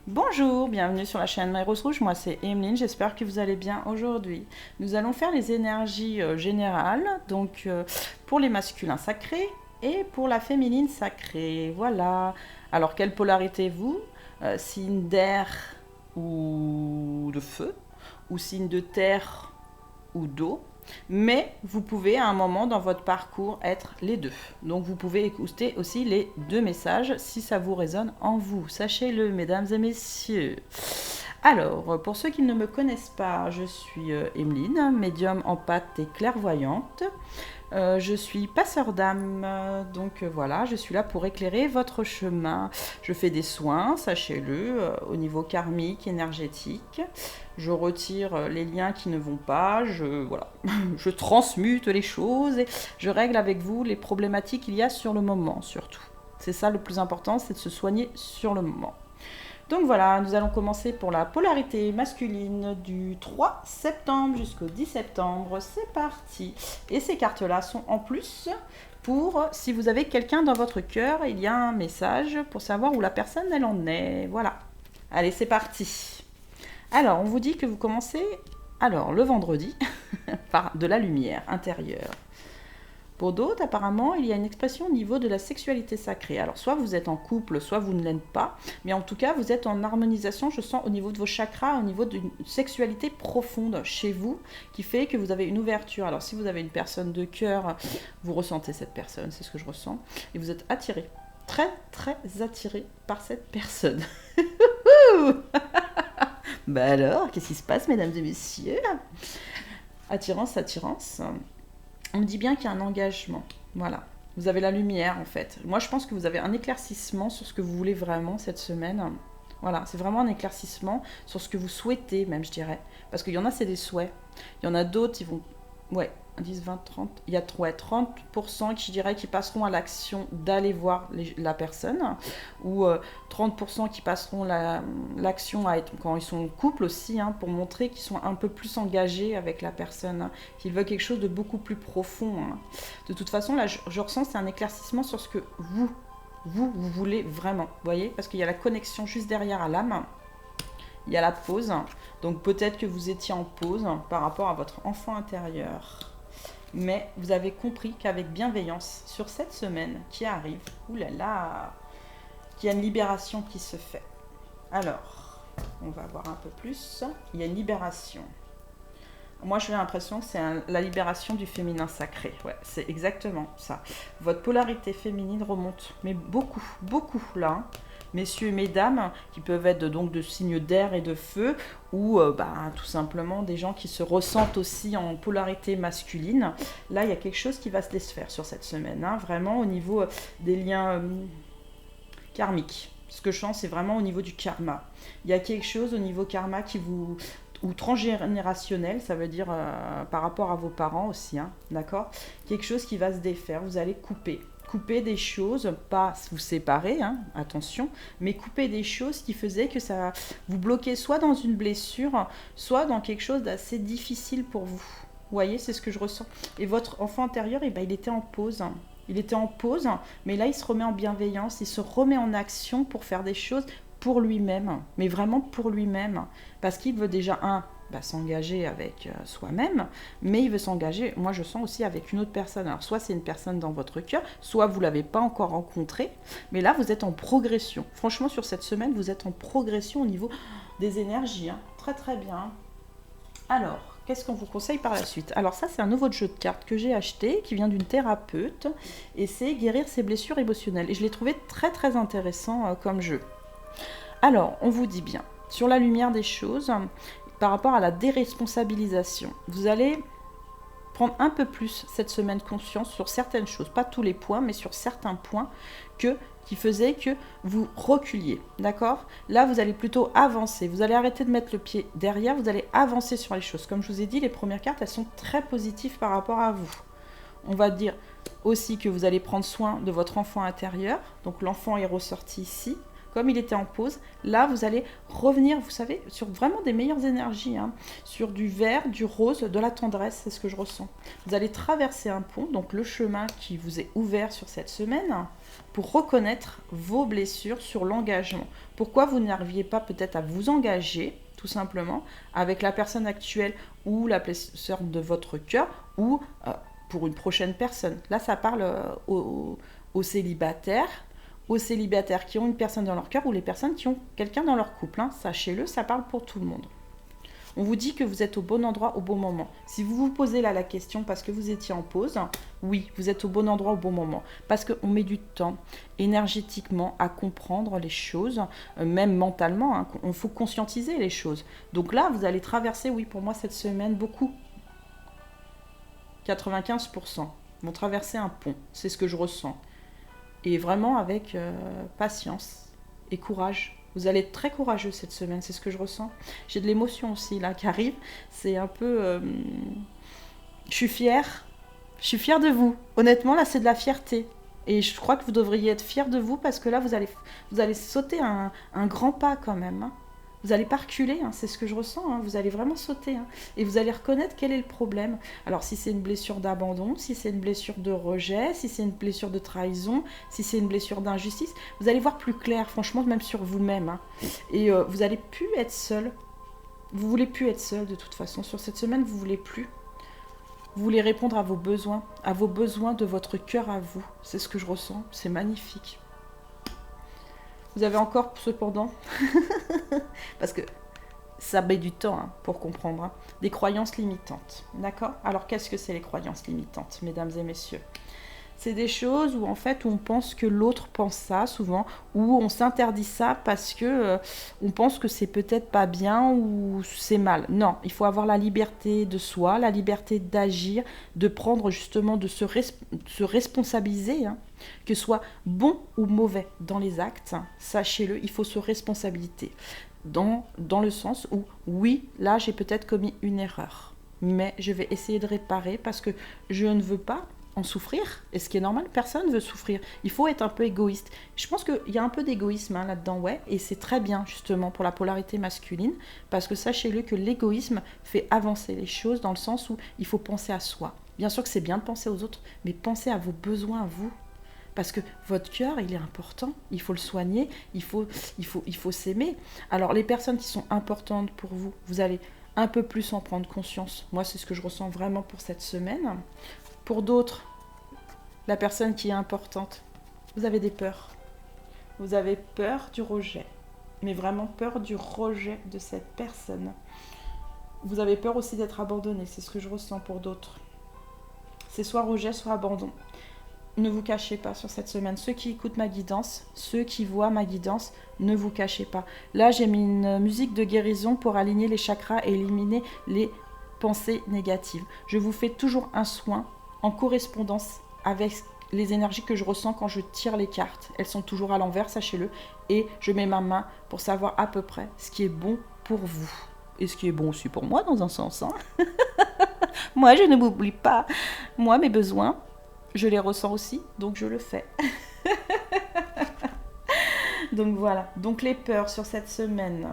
Bonjour, bienvenue sur la chaîne My Rose Rouge, moi c'est Emeline, j'espère que vous allez bien aujourd'hui. Nous allons faire les énergies générales, donc pour les masculins sacrés et pour la féminine sacrée, voilà. Alors quelle polarité vous signe d'air ou de feu, ou signe de terre ou d'eau, mais vous pouvez à un moment dans votre parcours être les deux. Donc vous pouvez écouter aussi les deux messages si ça vous résonne en vous. Sachez-le, mesdames et messieurs. Alors, pour ceux qui ne me connaissent pas, je suis Emeline, médium empathe et clairvoyante. Je suis passeur d'âme, donc voilà, je suis là pour éclairer votre chemin. Je fais des soins, sachez-le, au niveau karmique, énergétique. Je retire les liens qui ne vont pas, voilà, je transmute les choses et je règle avec vous les problématiques qu'il y a sur le moment surtout. C'est ça le plus important, c'est de se soigner sur le moment. Donc voilà, nous allons commencer pour la polarité masculine du 3 septembre jusqu'au 10 septembre. C'est parti. Et ces cartes-là sont en plus pour, si vous avez quelqu'un dans votre cœur, il y a un message pour savoir où la personne elle en est. Voilà. Allez, c'est parti. Alors, on vous dit que vous commencez le vendredi par de la lumière intérieure. Pour d'autres, apparemment, il y a une expression au niveau de la sexualité sacrée. Alors, soit vous êtes en couple, soit vous ne l'êtes pas, mais en tout cas, vous êtes en harmonisation, je sens, au niveau de vos chakras, au niveau d'une sexualité profonde chez vous, qui fait que vous avez une ouverture. Alors, si vous avez une personne de cœur, vous ressentez cette personne, c'est ce que je ressens, et vous êtes attiré, très, très attiré par cette personne. Bah alors, qu'est-ce qui se passe, mesdames et messieurs? Attirance, attirance. On me dit bien qu'il y a un engagement. Voilà. Vous avez la lumière, en fait. Moi, je pense que vous avez un éclaircissement sur ce que vous voulez vraiment cette semaine. Voilà, c'est vraiment un éclaircissement sur ce que vous souhaitez, même, je dirais. Parce qu'il y en a, c'est des souhaits. Il y en a d'autres, ils vont... Ouais, 10, 20, 30... Il y a 30% qui, je dirais, qui passeront à l'action d'aller voir la personne. Ou 30% qui passeront l'action à être... Quand ils sont en couple aussi, hein, pour montrer qu'ils sont un peu plus engagés avec la personne. Hein, qu'ils veulent quelque chose de beaucoup plus profond. Hein. De toute façon, là, je ressens c'est un éclaircissement sur ce que vous voulez vraiment. Vous voyez? Parce qu'il y a la connexion juste derrière à l'âme. Il y a la pause, donc peut-être que vous étiez en pause par rapport à votre enfant intérieur. Mais vous avez compris qu'avec bienveillance, sur cette semaine qui arrive, oulala, qu'il y a une libération qui se fait. Alors, on va voir un peu plus. Il y a une libération. Moi, j'ai l'impression que c'est la libération du féminin sacré. Ouais, c'est exactement ça. Votre polarité féminine remonte, mais beaucoup, beaucoup là. Hein. Messieurs et mesdames, qui peuvent être donc de signes d'air et de feu, ou tout simplement des gens qui se ressentent aussi en polarité masculine. Là, il y a quelque chose qui va se défaire sur cette semaine, hein, vraiment au niveau des liens karmiques. Ce que je sens, c'est vraiment au niveau du karma. Il y a quelque chose au niveau karma qui vous... ou transgénérationnel, ça veut dire par rapport à vos parents aussi, hein, d'accord? Quelque chose qui va se défaire, vous allez couper des choses, pas vous séparer, hein, attention, mais couper des choses qui faisaient que ça vous bloquait soit dans une blessure, soit dans quelque chose d'assez difficile pour vous. Vous voyez, c'est ce que je ressens. Et votre enfant intérieur, il était en pause. Il était en pause, mais là, il se remet en bienveillance, il se remet en action pour faire des choses pour lui-même, mais vraiment pour lui-même, parce qu'il veut déjà, s'engager avec soi-même, mais il veut s'engager, moi je sens aussi avec une autre personne. Alors soit c'est une personne dans votre cœur, soit vous ne l'avez pas encore rencontrée, mais là vous êtes en progression. Franchement, sur cette semaine, vous êtes en progression au niveau des énergies. Hein. Très très bien. Alors, qu'est-ce qu'on vous conseille par la suite? Alors ça, c'est un nouveau jeu de cartes que j'ai acheté, qui vient d'une thérapeute, et c'est guérir ses blessures émotionnelles. Et je l'ai trouvé très très intéressant comme jeu. Alors, on vous dit bien, sur la lumière des choses, par rapport à la déresponsabilisation, vous allez prendre un peu plus cette semaine conscience sur certaines choses, pas tous les points, mais sur certains points qui faisaient que vous reculiez, d'accord? Là, vous allez plutôt avancer, vous allez arrêter de mettre le pied derrière, vous allez avancer sur les choses. Comme je vous ai dit, les premières cartes, elles sont très positives par rapport à vous. On va dire aussi que vous allez prendre soin de votre enfant intérieur, donc l'enfant est ressorti ici, comme il était en pause, là vous allez revenir, vous savez, sur vraiment des meilleures énergies, hein, sur du vert, du rose, de la tendresse, c'est ce que je ressens. Vous allez traverser un pont, donc le chemin qui vous est ouvert sur cette semaine, pour reconnaître vos blessures sur l'engagement. Pourquoi vous n'arriviez pas peut-être à vous engager, tout simplement, avec la personne actuelle ou la personne de votre cœur, ou pour une prochaine personne. Là, ça parle aux célibataires qui ont une personne dans leur cœur ou les personnes qui ont quelqu'un dans leur couple. Hein. Sachez-le, ça parle pour tout le monde. On vous dit que vous êtes au bon endroit au bon moment. Si vous vous posez là la question parce que vous étiez en pause, oui, vous êtes au bon endroit au bon moment. Parce qu'on met du temps énergétiquement à comprendre les choses, même mentalement. Hein, il faut conscientiser les choses. Donc là, vous allez traverser, oui, pour moi, cette semaine, beaucoup. 95% vont traverser un pont. C'est ce que je ressens. Et vraiment avec patience et courage. Vous allez être très courageux cette semaine, c'est ce que je ressens. J'ai de l'émotion aussi là qui arrive. C'est un peu... Je suis fière. Je suis fière de vous. Honnêtement, là, c'est de la fierté. Et je crois que vous devriez être fiers de vous parce que là, vous allez sauter un grand pas quand même. Hein. Vous n'allez pas reculer, hein, c'est ce que je ressens. Hein. Vous allez vraiment sauter. Hein. Et vous allez reconnaître quel est le problème. Alors, si c'est une blessure d'abandon, si c'est une blessure de rejet, si c'est une blessure de trahison, si c'est une blessure d'injustice, vous allez voir plus clair, franchement, même sur vous-même. Hein. Et vous n'allez plus être seul. Vous ne voulez plus être seul de toute façon. Sur cette semaine, vous ne voulez plus. Vous voulez répondre à vos besoins de votre cœur à vous. C'est ce que je ressens. C'est magnifique. Vous avez encore, cependant, parce que ça met du temps hein, pour comprendre, hein, des croyances limitantes. D'accord ? Alors, qu'est-ce que c'est les croyances limitantes, mesdames et messieurs ? C'est des choses où, en fait, on pense que l'autre pense ça, souvent, ou on s'interdit ça parce que on pense que c'est peut-être pas bien ou c'est mal. Non, il faut avoir la liberté de soi, la liberté d'agir, de prendre justement, de se responsabiliser, hein, que ce soit bon ou mauvais dans les actes. Hein, sachez-le, il faut se responsabiliser. Dans le sens où, oui, là, j'ai peut-être commis une erreur, mais je vais essayer de réparer parce que je ne veux pas en souffrir, et ce qui est normal, personne ne veut souffrir. Il faut être un peu égoïste. Je pense qu'il y a un peu d'égoïsme hein, là-dedans, ouais, et c'est très bien justement pour la polarité masculine, parce que sachez-le que l'égoïsme fait avancer les choses dans le sens où il faut penser à soi. Bien sûr que c'est bien de penser aux autres, mais pensez à vos besoins à vous. Parce que votre cœur, il est important, il faut le soigner, il faut s'aimer. Alors les personnes qui sont importantes pour vous, vous allez un peu plus en prendre conscience. Moi, c'est ce que je ressens vraiment pour cette semaine. Pour d'autres, la personne qui est importante, vous avez des peurs. Vous avez peur du rejet, mais vraiment peur du rejet de cette personne. Vous avez peur aussi d'être abandonné, c'est ce que je ressens pour d'autres. C'est soit rejet, soit abandon. Ne vous cachez pas sur cette semaine. Ceux qui écoutent ma guidance, ceux qui voient ma guidance, ne vous cachez pas. Là, j'ai mis une musique de guérison pour aligner les chakras et éliminer les pensées négatives. Je vous fais toujours un soin en correspondance avec les énergies que je ressens quand je tire les cartes. Elles sont toujours à l'envers, sachez-le. Et je mets ma main pour savoir à peu près ce qui est bon pour vous. Et ce qui est bon aussi pour moi, dans un sens. Hein. Moi, je ne m'oublie pas. Moi, mes besoins, je les ressens aussi, donc je le fais. Donc voilà. Donc les peurs sur cette semaine,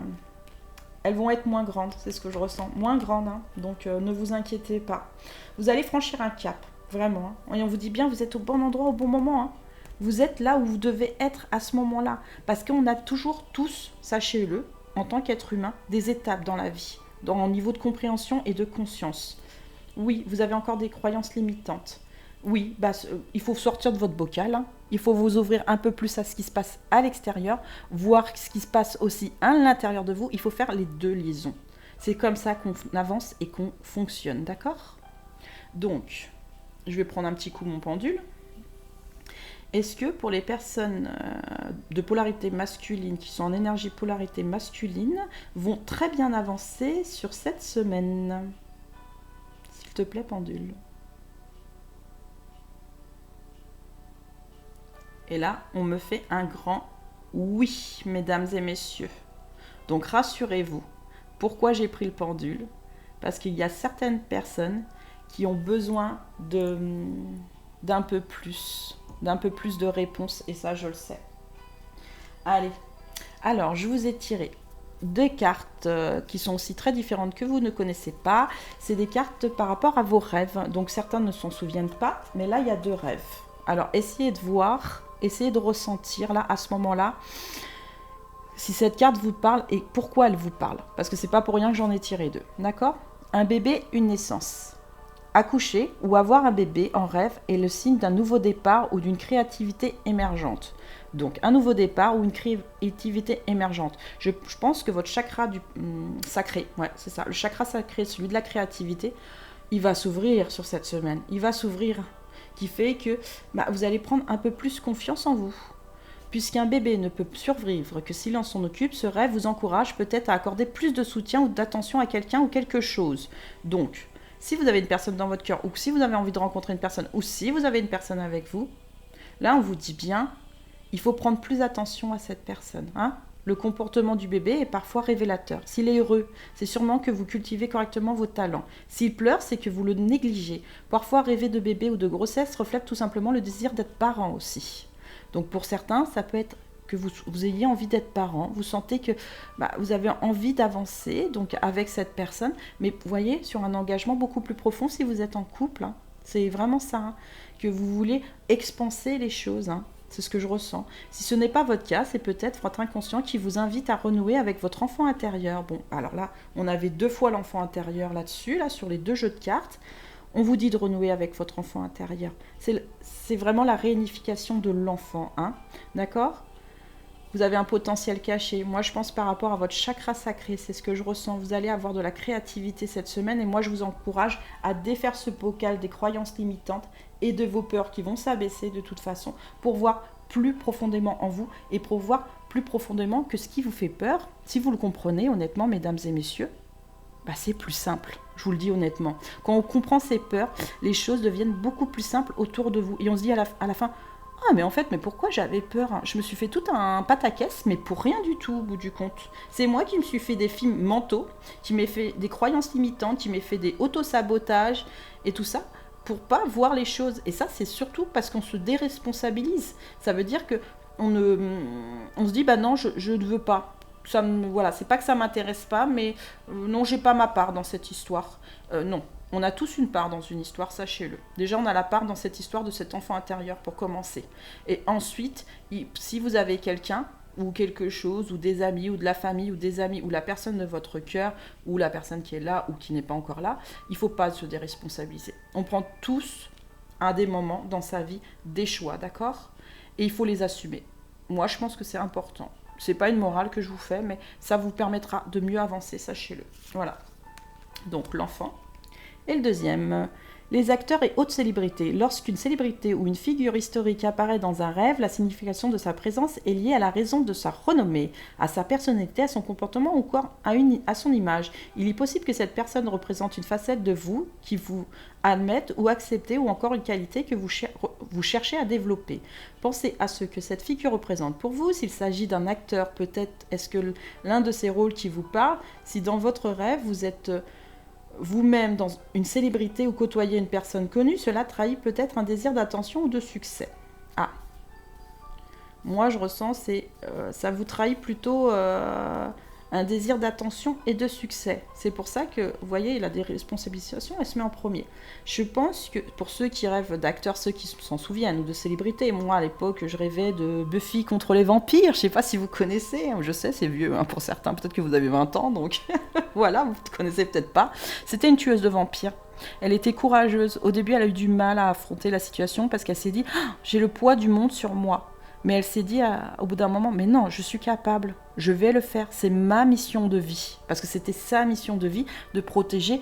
elles vont être moins grandes, c'est ce que je ressens. Moins grandes, hein. Donc ne vous inquiétez pas. Vous allez franchir un cap. Vraiment. Hein. Et on vous dit bien, vous êtes au bon endroit, au bon moment. Hein. Vous êtes là où vous devez être à ce moment-là. Parce qu'on a toujours tous, sachez-le, en tant qu'être humain, des étapes dans la vie, dans le niveau de compréhension et de conscience. Oui, vous avez encore des croyances limitantes. Oui, il faut sortir de votre bocal. Hein. Il faut vous ouvrir un peu plus à ce qui se passe à l'extérieur, voir ce qui se passe aussi à l'intérieur de vous. Il faut faire les deux liaisons. C'est comme ça qu'on avance et qu'on fonctionne, d'accord ? Donc, je vais prendre un petit coup mon pendule. Est-ce que pour les personnes de polarité masculine, qui sont en énergie polarité masculine, vont très bien avancer sur cette semaine ? S'il te plaît, pendule. Et là, on me fait un grand oui, mesdames et messieurs. Donc rassurez-vous. Pourquoi j'ai pris le pendule ? Parce qu'il y a certaines personnes qui ont besoin d'un peu plus de réponses, et ça je le sais. Allez, Alors, je vous ai tiré deux cartes qui sont aussi très différentes que vous ne connaissez pas. C'est des cartes par rapport à vos rêves. Donc, certains ne s'en souviennent pas, mais là, il y a deux rêves. Alors, essayez de voir, essayez de ressentir, là, à ce moment-là, si cette carte vous parle et pourquoi elle vous parle. Parce que c'est pas pour rien que j'en ai tiré deux. D'accord? Un bébé, une naissance. Accoucher ou avoir un bébé en rêve est le signe d'un nouveau départ ou d'une créativité émergente. Donc, un nouveau départ ou une créativité émergente. Je pense que votre chakra sacré, ouais, c'est ça, le chakra sacré, celui de la créativité, il va s'ouvrir sur cette semaine. Il va s'ouvrir, qui fait que vous allez prendre un peu plus confiance en vous. Puisqu'un bébé ne peut survivre que s'il en s'en occupe, ce rêve vous encourage peut-être à accorder plus de soutien ou d'attention à quelqu'un ou quelque chose. Donc, si vous avez une personne dans votre cœur, ou si vous avez envie de rencontrer une personne, ou si vous avez une personne avec vous, là on vous dit bien, il faut prendre plus attention à cette personne. Hein. Le comportement du bébé est parfois révélateur. S'il est heureux, c'est sûrement que vous cultivez correctement vos talents. S'il pleure, c'est que vous le négligez. Parfois, rêver de bébé ou de grossesse reflète tout simplement le désir d'être parent aussi. Donc pour certains, ça peut être que vous ayez envie d'être parent, vous sentez que vous avez envie d'avancer donc avec cette personne, mais vous voyez, sur un engagement beaucoup plus profond si vous êtes en couple, hein, c'est vraiment ça, hein, que vous voulez expanser les choses, hein, c'est ce que je ressens. Si ce n'est pas votre cas, c'est peut-être votre inconscient qui vous invite à renouer avec votre enfant intérieur. Bon, alors là, on avait 2 fois l'enfant intérieur là-dessus, là, sur les 2 jeux de cartes. On vous dit de renouer avec votre enfant intérieur. C'est vraiment la réunification de l'enfant, hein, d'accord ? Vous avez un potentiel caché. Moi, je pense par rapport à votre chakra sacré, c'est ce que je ressens. Vous allez avoir de la créativité cette semaine et moi, je vous encourage à défaire ce bocal des croyances limitantes et de vos peurs qui vont s'abaisser de toute façon pour voir plus profondément en vous et pour voir plus profondément que ce qui vous fait peur, si vous le comprenez honnêtement, mesdames et messieurs, c'est plus simple, je vous le dis honnêtement. Quand on comprend ses peurs, les choses deviennent beaucoup plus simples autour de vous. Et on se dit à la fin, ah mais en fait, mais pourquoi j'avais peur ? Je me suis fait tout un pataquès, mais pour rien du tout au bout du compte. C'est moi qui me suis fait des films mentaux, qui m'ai fait des croyances limitantes, qui m'ai fait des autosabotages et tout ça, pour pas voir les choses. Et ça, c'est surtout parce qu'on se déresponsabilise. Ça veut dire que on se dit, non, je ne veux pas. Voilà, c'est pas que ça m'intéresse pas, mais non, j'ai pas ma part dans cette histoire. Non, on a tous une part dans une histoire, sachez-le. Déjà, on a la part dans cette histoire de cet enfant intérieur pour commencer. Et ensuite, si vous avez quelqu'un ou quelque chose, ou des amis, ou de la famille, ou des amis, ou la personne de votre cœur, ou la personne qui est là, ou qui n'est pas encore là, il faut pas se déresponsabiliser. On prend tous, à des moments dans sa vie, des choix, d'accord ? Et il faut les assumer. Moi, je pense que c'est important. C'est pas une morale que je vous fais, mais ça vous permettra de mieux avancer, sachez-le. Voilà. Donc, l'enfant. Et le deuxième, les acteurs et hautes célébrités. Lorsqu'une célébrité ou une figure historique apparaît dans un rêve, la signification de sa présence est liée à la raison de sa renommée, à sa personnalité, à son comportement ou encore à son image. Il est possible que cette personne représente une facette de vous qui vous admette ou acceptez ou encore une qualité que vous cherchez à développer. Pensez à ce que cette figure représente pour vous. S'il s'agit d'un acteur, peut-être est-ce que l'un de ces rôles qui vous parle, si dans votre rêve vous êtes vous-même dans une célébrité ou côtoyez une personne connue, cela trahit peut-être un désir d'attention ou de succès. Ah, moi je ressens, ça vous trahit plutôt un désir d'attention et de succès. C'est pour ça que, vous voyez, la déresponsabilisation, elle se met en premier. Je pense que pour ceux qui rêvent d'acteurs, ceux qui s'en souviennent, ou de célébrités, moi à l'époque, je rêvais de Buffy contre les vampires, je ne sais pas si vous connaissez, je sais, c'est vieux pour certains, peut-être que vous avez 20 ans, donc voilà, vous ne connaissez peut-être pas. C'était une tueuse de vampires. Elle était courageuse. Au début, elle a eu du mal à affronter la situation parce qu'elle s'est dit « j'ai le poids du monde sur moi ». Mais elle s'est dit au bout d'un moment, mais non, je suis capable, je vais le faire, c'est ma mission de vie. Parce que c'était sa mission de vie de protéger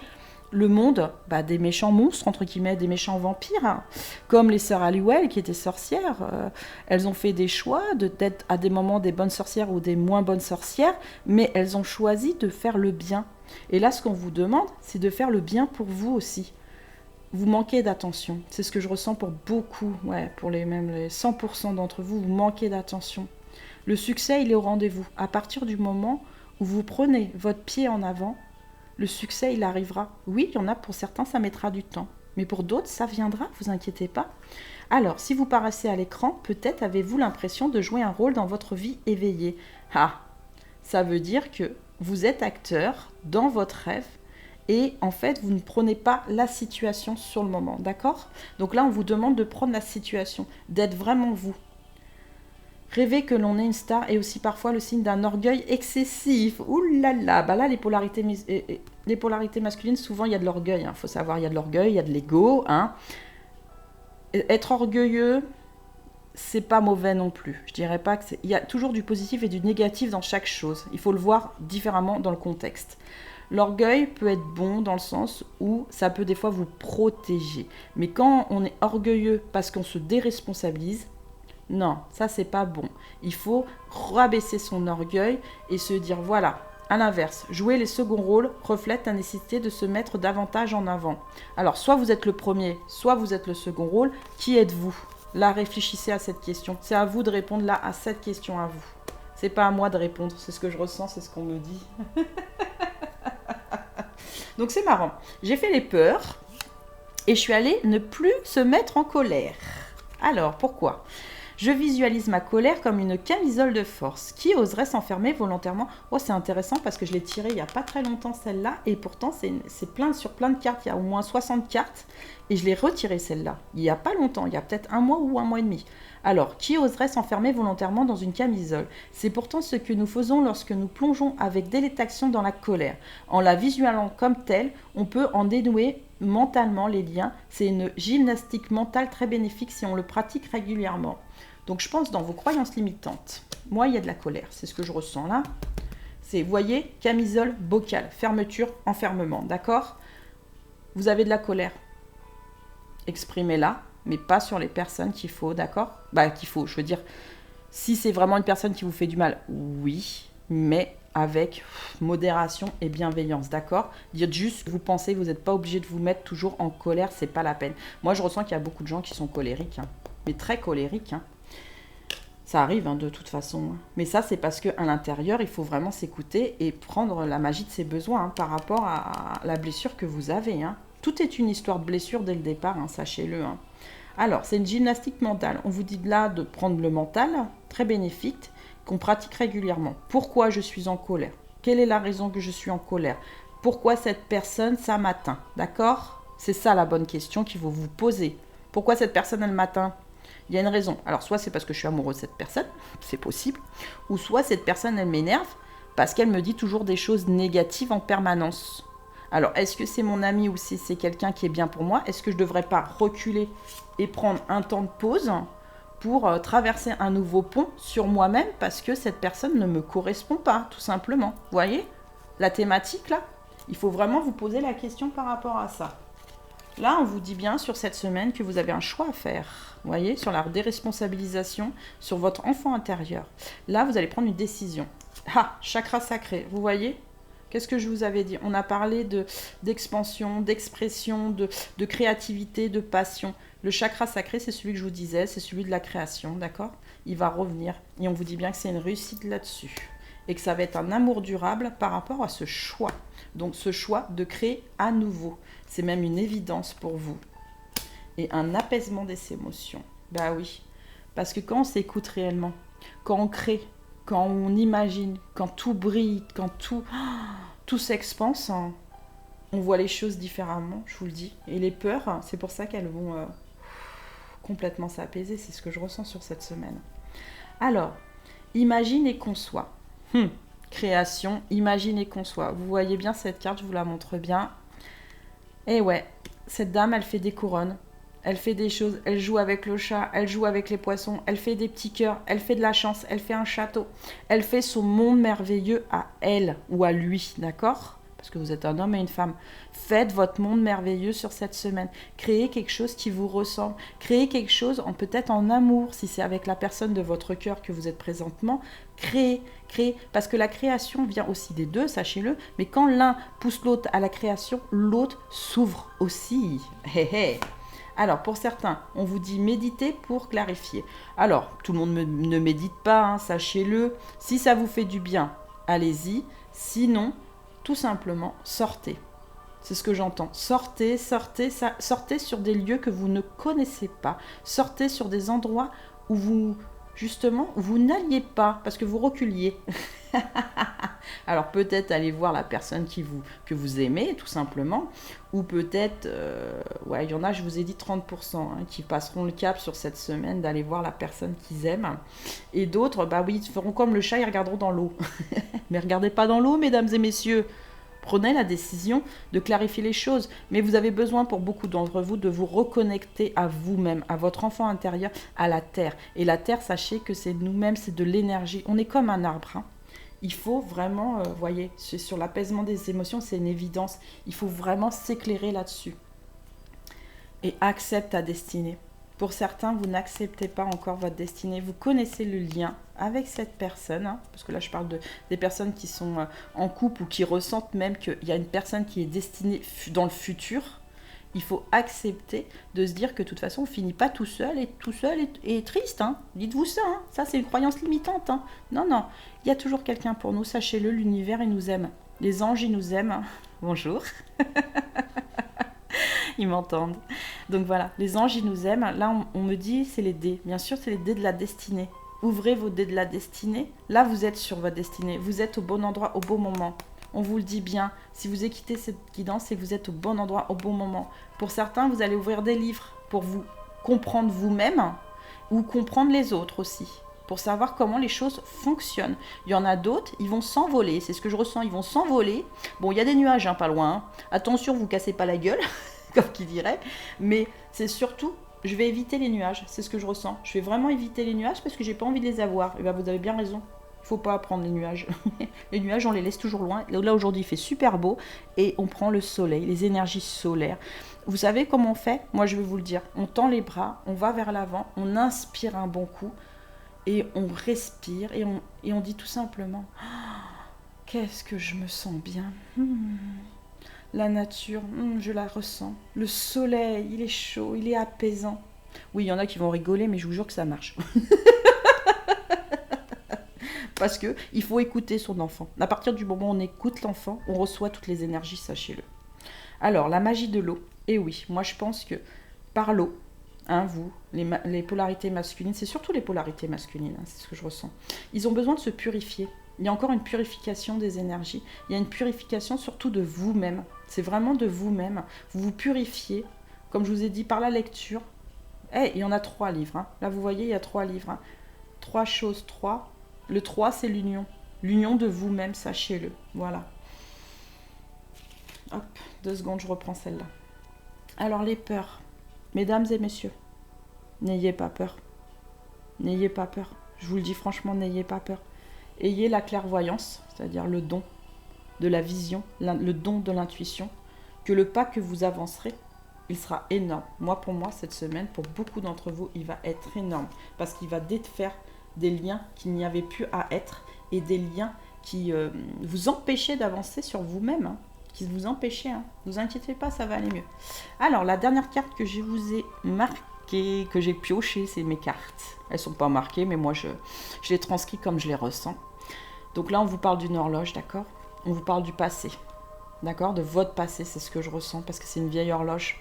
le monde des méchants monstres, entre guillemets, des méchants vampires. Hein. Comme les sœurs Halliwell qui étaient sorcières, elles ont fait des choix d'être à des moments des bonnes sorcières ou des moins bonnes sorcières, mais elles ont choisi de faire le bien. Et là, ce qu'on vous demande, c'est de faire le bien pour vous aussi. Vous manquez d'attention. C'est ce que je ressens pour beaucoup, pour même les 100% d'entre vous, vous manquez d'attention. Le succès, il est au rendez-vous. À partir du moment où vous prenez votre pied en avant, le succès, il arrivera. Oui, il y en a pour certains, ça mettra du temps. Mais pour d'autres, ça viendra, vous inquiétez pas. Alors, si vous paraissez à l'écran, peut-être avez-vous l'impression de jouer un rôle dans votre vie éveillée. Ah, ça veut dire que vous êtes acteur dans votre rêve et en fait, vous ne prenez pas la situation sur le moment, d'accord? Donc là, on vous demande de prendre la situation, d'être vraiment vous. Rêver que l'on est une star est aussi parfois le signe d'un orgueil excessif. Ouh là là, bah là, les polarités masculines, souvent, il y a de l'orgueil. Il faut savoir, il y a de l'orgueil, il y a de l'ego. Hein. Être orgueilleux, c'est pas mauvais non plus. Je dirais pas que c'est... Il y a toujours du positif et du négatif dans chaque chose. Il faut le voir différemment dans le contexte. L'orgueil peut être bon dans le sens où ça peut des fois vous protéger. Mais quand on est orgueilleux parce qu'on se déresponsabilise, non, ça c'est pas bon. Il faut rabaisser son orgueil et se dire voilà, à l'inverse, jouer les seconds rôles reflète la nécessité de se mettre davantage en avant. Alors soit vous êtes le premier, soit vous êtes le second rôle. Qui êtes-vous? Là, réfléchissez à cette question. C'est à vous de répondre là à cette question à vous. C'est pas à moi de répondre, c'est ce que je ressens, c'est ce qu'on me dit. Donc c'est marrant. J'ai fait les peurs et je suis allée ne plus se mettre en colère. Alors, pourquoi ? Je visualise ma colère comme une camisole de force. Qui oserait s'enfermer volontairement? Oh, c'est intéressant parce que je l'ai tirée il n'y a pas très longtemps celle-là et pourtant c'est plein sur plein de cartes. Il y a au moins 60 cartes et je l'ai retirée celle-là. Il n'y a pas longtemps, il y a peut-être 1 mois ou 1 mois et demi. Alors, qui oserait s'enfermer volontairement dans une camisole? C'est pourtant ce que nous faisons lorsque nous plongeons avec délectation dans la colère. En la visualisant comme telle, on peut en dénouer mentalement les liens. C'est une gymnastique mentale très bénéfique si on le pratique régulièrement. Donc je pense dans vos croyances limitantes. Moi, il y a de la colère, c'est ce que je ressens là. C'est, vous voyez, camisole, bocal, fermeture, enfermement, d'accord? Vous avez de la colère. Exprimez-la, mais pas sur les personnes qu'il faut, d'accord? Qu'il faut, je veux dire, si c'est vraiment une personne qui vous fait du mal, oui, mais avec modération et bienveillance, d'accord? Dites juste que vous pensez, vous n'êtes pas obligé de vous mettre toujours en colère, c'est pas la peine. Moi, je ressens qu'il y a beaucoup de gens qui sont colériques, hein, mais très colériques, hein. Ça arrive de toute façon. Mais ça, c'est parce qu'à l'intérieur, il faut vraiment s'écouter et prendre la magie de ses besoins par rapport à la blessure que vous avez. Tout est une histoire de blessure dès le départ, sachez-le. Alors, c'est une gymnastique mentale. On vous dit là de prendre le mental, très bénéfique, qu'on pratique régulièrement. Pourquoi je suis en colère? Quelle est la raison que je suis en colère? Pourquoi cette personne, ça m'atteint? D'accord? C'est ça la bonne question qu'il faut vous poser. Pourquoi cette personne, elle m'atteint? Il y a une raison. Alors, soit c'est parce que je suis amoureux de cette personne, c'est possible, ou soit cette personne, elle m'énerve parce qu'elle me dit toujours des choses négatives en permanence. Alors, est-ce que c'est mon ami ou si c'est quelqu'un qui est bien pour moi? Est-ce que je ne devrais pas reculer et prendre un temps de pause pour traverser un nouveau pont sur moi-même parce que cette personne ne me correspond pas, tout simplement? Vous voyez la thématique, là? Il faut vraiment vous poser la question par rapport à ça. Là, on vous dit bien sur cette semaine que vous avez un choix à faire. Vous voyez, sur la déresponsabilisation, sur votre enfant intérieur. Là, vous allez prendre une décision. Ah, chakra sacré, vous voyez? Qu'est-ce que je vous avais dit? On a parlé d'expansion, d'expression, de créativité, de passion. Le chakra sacré, c'est celui que je vous disais, c'est celui de la création, d'accord? Il va revenir. Et on vous dit bien que c'est une réussite là-dessus. Et que ça va être un amour durable par rapport à ce choix. Donc ce choix de créer à nouveau. C'est même une évidence pour vous. Et un apaisement des émotions. Bah oui. Parce que quand on s'écoute réellement, quand on crée, quand on imagine, quand tout brille, quand tout s'expanse, on voit les choses différemment, je vous le dis. Et les peurs, c'est pour ça qu'elles vont complètement s'apaiser. C'est ce que je ressens sur cette semaine. Alors, imagine et conçois. Création, imagine et conçois. Vous voyez bien cette carte, je vous la montre bien. Et ouais, cette dame, elle fait des couronnes. Elle fait des choses, elle joue avec le chat, elle joue avec les poissons, elle fait des petits cœurs, elle fait de la chance, elle fait un château. Elle fait son monde merveilleux à elle ou à lui, d'accord? Parce que vous êtes un homme et une femme. Faites votre monde merveilleux sur cette semaine. Créez quelque chose qui vous ressemble. Créez quelque chose peut-être en amour, si c'est avec la personne de votre cœur que vous êtes présentement. Créez. Parce que la création vient aussi des deux, sachez-le. Mais quand l'un pousse l'autre à la création, l'autre s'ouvre aussi. Alors, pour certains, on vous dit méditer pour clarifier. Alors, tout le monde ne médite pas, sachez-le. Si ça vous fait du bien, allez-y. Sinon, tout simplement, sortez. C'est ce que j'entends. Sortez sur des lieux que vous ne connaissez pas. Sortez sur des endroits où vous justement, vous n'alliez pas, parce que vous reculiez. Alors peut-être aller voir la personne que vous aimez, tout simplement, ou peut-être, ouais, il y en a, je vous ai dit 30%, qui passeront le cap sur cette semaine d'aller voir la personne qu'ils aiment, et d'autres, bah oui, ils feront comme le chat, ils regarderont dans l'eau. Mais regardez pas dans l'eau, mesdames et messieurs. Prenez la décision de clarifier les choses. Mais vous avez besoin, pour beaucoup d'entre vous, de vous reconnecter à vous-même, à votre enfant intérieur, à la terre. Et la terre, sachez que c'est nous-mêmes, c'est de l'énergie. On est comme un arbre. Il faut vraiment, voyez, sur l'apaisement des émotions, c'est une évidence. Il faut vraiment s'éclairer là-dessus. Et accepte ta destinée. Pour certains, vous n'acceptez pas encore votre destinée. Vous connaissez le lien avec cette personne, parce que là, je parle des personnes qui sont en couple ou qui ressentent même qu'il y a une personne qui est destinée dans le futur. Il faut accepter de se dire que de toute façon, on ne finit pas tout seul et triste. Dites-vous ça, ça c'est une croyance limitante. Non, non, il y a toujours quelqu'un pour nous, sachez-le, l'univers, il nous aime. Les anges, ils nous aiment. Bonjour. Ils m'entendent. Donc voilà, les anges, ils nous aiment. Là, on me dit, c'est les dés. Bien sûr, c'est les dés de la destinée. Ouvrez vos dés de la destinée. Là, vous êtes sur votre destinée. Vous êtes au bon endroit, au bon moment. On vous le dit bien. Si vous écoutez cette guidance, c'est que vous êtes au bon endroit, au bon moment. Pour certains, vous allez ouvrir des livres pour vous comprendre vous-même ou comprendre les autres aussi. Pour savoir comment les choses fonctionnent. Il y en a d'autres, ils vont s'envoler. C'est ce que je ressens, ils vont s'envoler. Bon, il y a des nuages, pas loin. Attention, vous cassez pas la gueule. Comme qui dirait, mais c'est surtout, je vais éviter les nuages, c'est ce que je ressens. Je vais vraiment éviter les nuages parce que j'ai pas envie de les avoir. Et bien vous avez bien raison, il faut pas prendre les nuages. Les nuages, on les laisse toujours loin. Là aujourd'hui, il fait super beau et on prend le soleil, les énergies solaires. Vous savez comment on fait? Moi, je vais vous le dire. On tend les bras, on va vers l'avant, on inspire un bon coup et on respire et on dit tout simplement « Qu'est-ce que je me sens bien !» La nature, je la ressens. Le soleil, il est chaud, il est apaisant. Oui, il y en a qui vont rigoler, mais je vous jure que ça marche. Parce qu'il faut écouter son enfant. À partir du moment où on écoute l'enfant, on reçoit toutes les énergies, sachez-le. Alors, la magie de l'eau. Et oui, moi je pense que par l'eau, vous, les polarités masculines, c'est surtout les polarités masculines, c'est ce que je ressens. Ils ont besoin de se purifier. Il y a encore une purification des énergies. Il y a une purification surtout de vous-même. C'est vraiment de vous-même. Vous vous purifiez, comme je vous ai dit, par la lecture. Il y en a 3 livres. Là, vous voyez, il y a 3 livres. 3 choses, 3. Le 3, c'est l'union. L'union de vous-même, sachez-le. Voilà. Hop, 2 secondes, je reprends celle-là. Alors, les peurs. Mesdames et messieurs, n'ayez pas peur. N'ayez pas peur. Je vous le dis franchement, n'ayez pas peur. Ayez la clairvoyance, c'est-à-dire le don de la vision, le don de l'intuition, que le pas que vous avancerez, il sera énorme. Moi, pour moi, cette semaine, pour beaucoup d'entre vous, il va être énorme, parce qu'il va défaire des liens qu'il n'y avait plus à être, et des liens qui vous empêchaient d'avancer sur vous-même, qui vous empêchaient. Ne vous inquiétez pas, ça va aller mieux. Alors, la dernière carte que je vous ai marquée, que j'ai piochée, c'est mes cartes. Elles ne sont pas marquées, mais moi, je les transcris comme je les ressens. Donc là, on vous parle d'une horloge, d'accord? On vous parle du passé, d'accord? De votre passé, c'est ce que je ressens, parce que c'est une vieille horloge.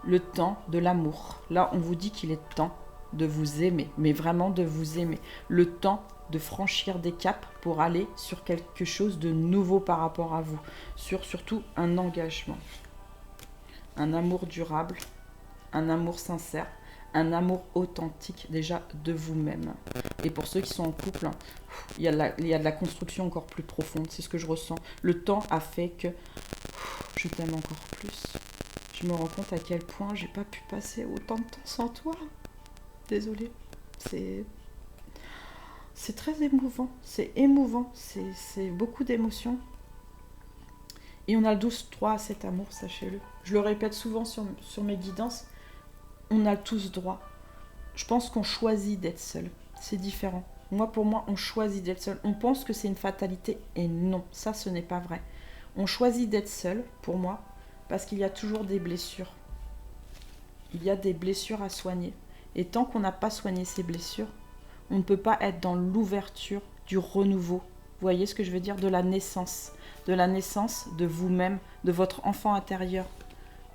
Le temps de l'amour. Là, on vous dit qu'il est temps de vous aimer, mais vraiment de vous aimer. Le temps de franchir des caps pour aller sur quelque chose de nouveau par rapport à vous. Sur surtout un engagement. Un amour durable, un amour sincère, un amour authentique déjà de vous-même. Et pour ceux qui sont en couple, il y a de la construction encore plus profonde, c'est ce que je ressens. Le temps a fait que je t'aime encore plus. Je me rends compte à quel point j'ai pas pu passer autant de temps sans toi. Désolée. C'est très émouvant. C'est émouvant. C'est beaucoup d'émotions. Et on a le 12-3 à cet amour, sachez-le. Je le répète souvent sur mes guidances. On a tous droit. Je pense qu'on choisit d'être seul. C'est différent. Pour moi, on choisit d'être seul. On pense que c'est une fatalité et non, ça, ce n'est pas vrai. On choisit d'être seul, pour moi, parce qu'il y a toujours des blessures. Il y a des blessures à soigner. Et tant qu'on n'a pas soigné ces blessures, on ne peut pas être dans l'ouverture du renouveau. Vous voyez ce que je veux dire? De la naissance de vous-même, de votre enfant intérieur.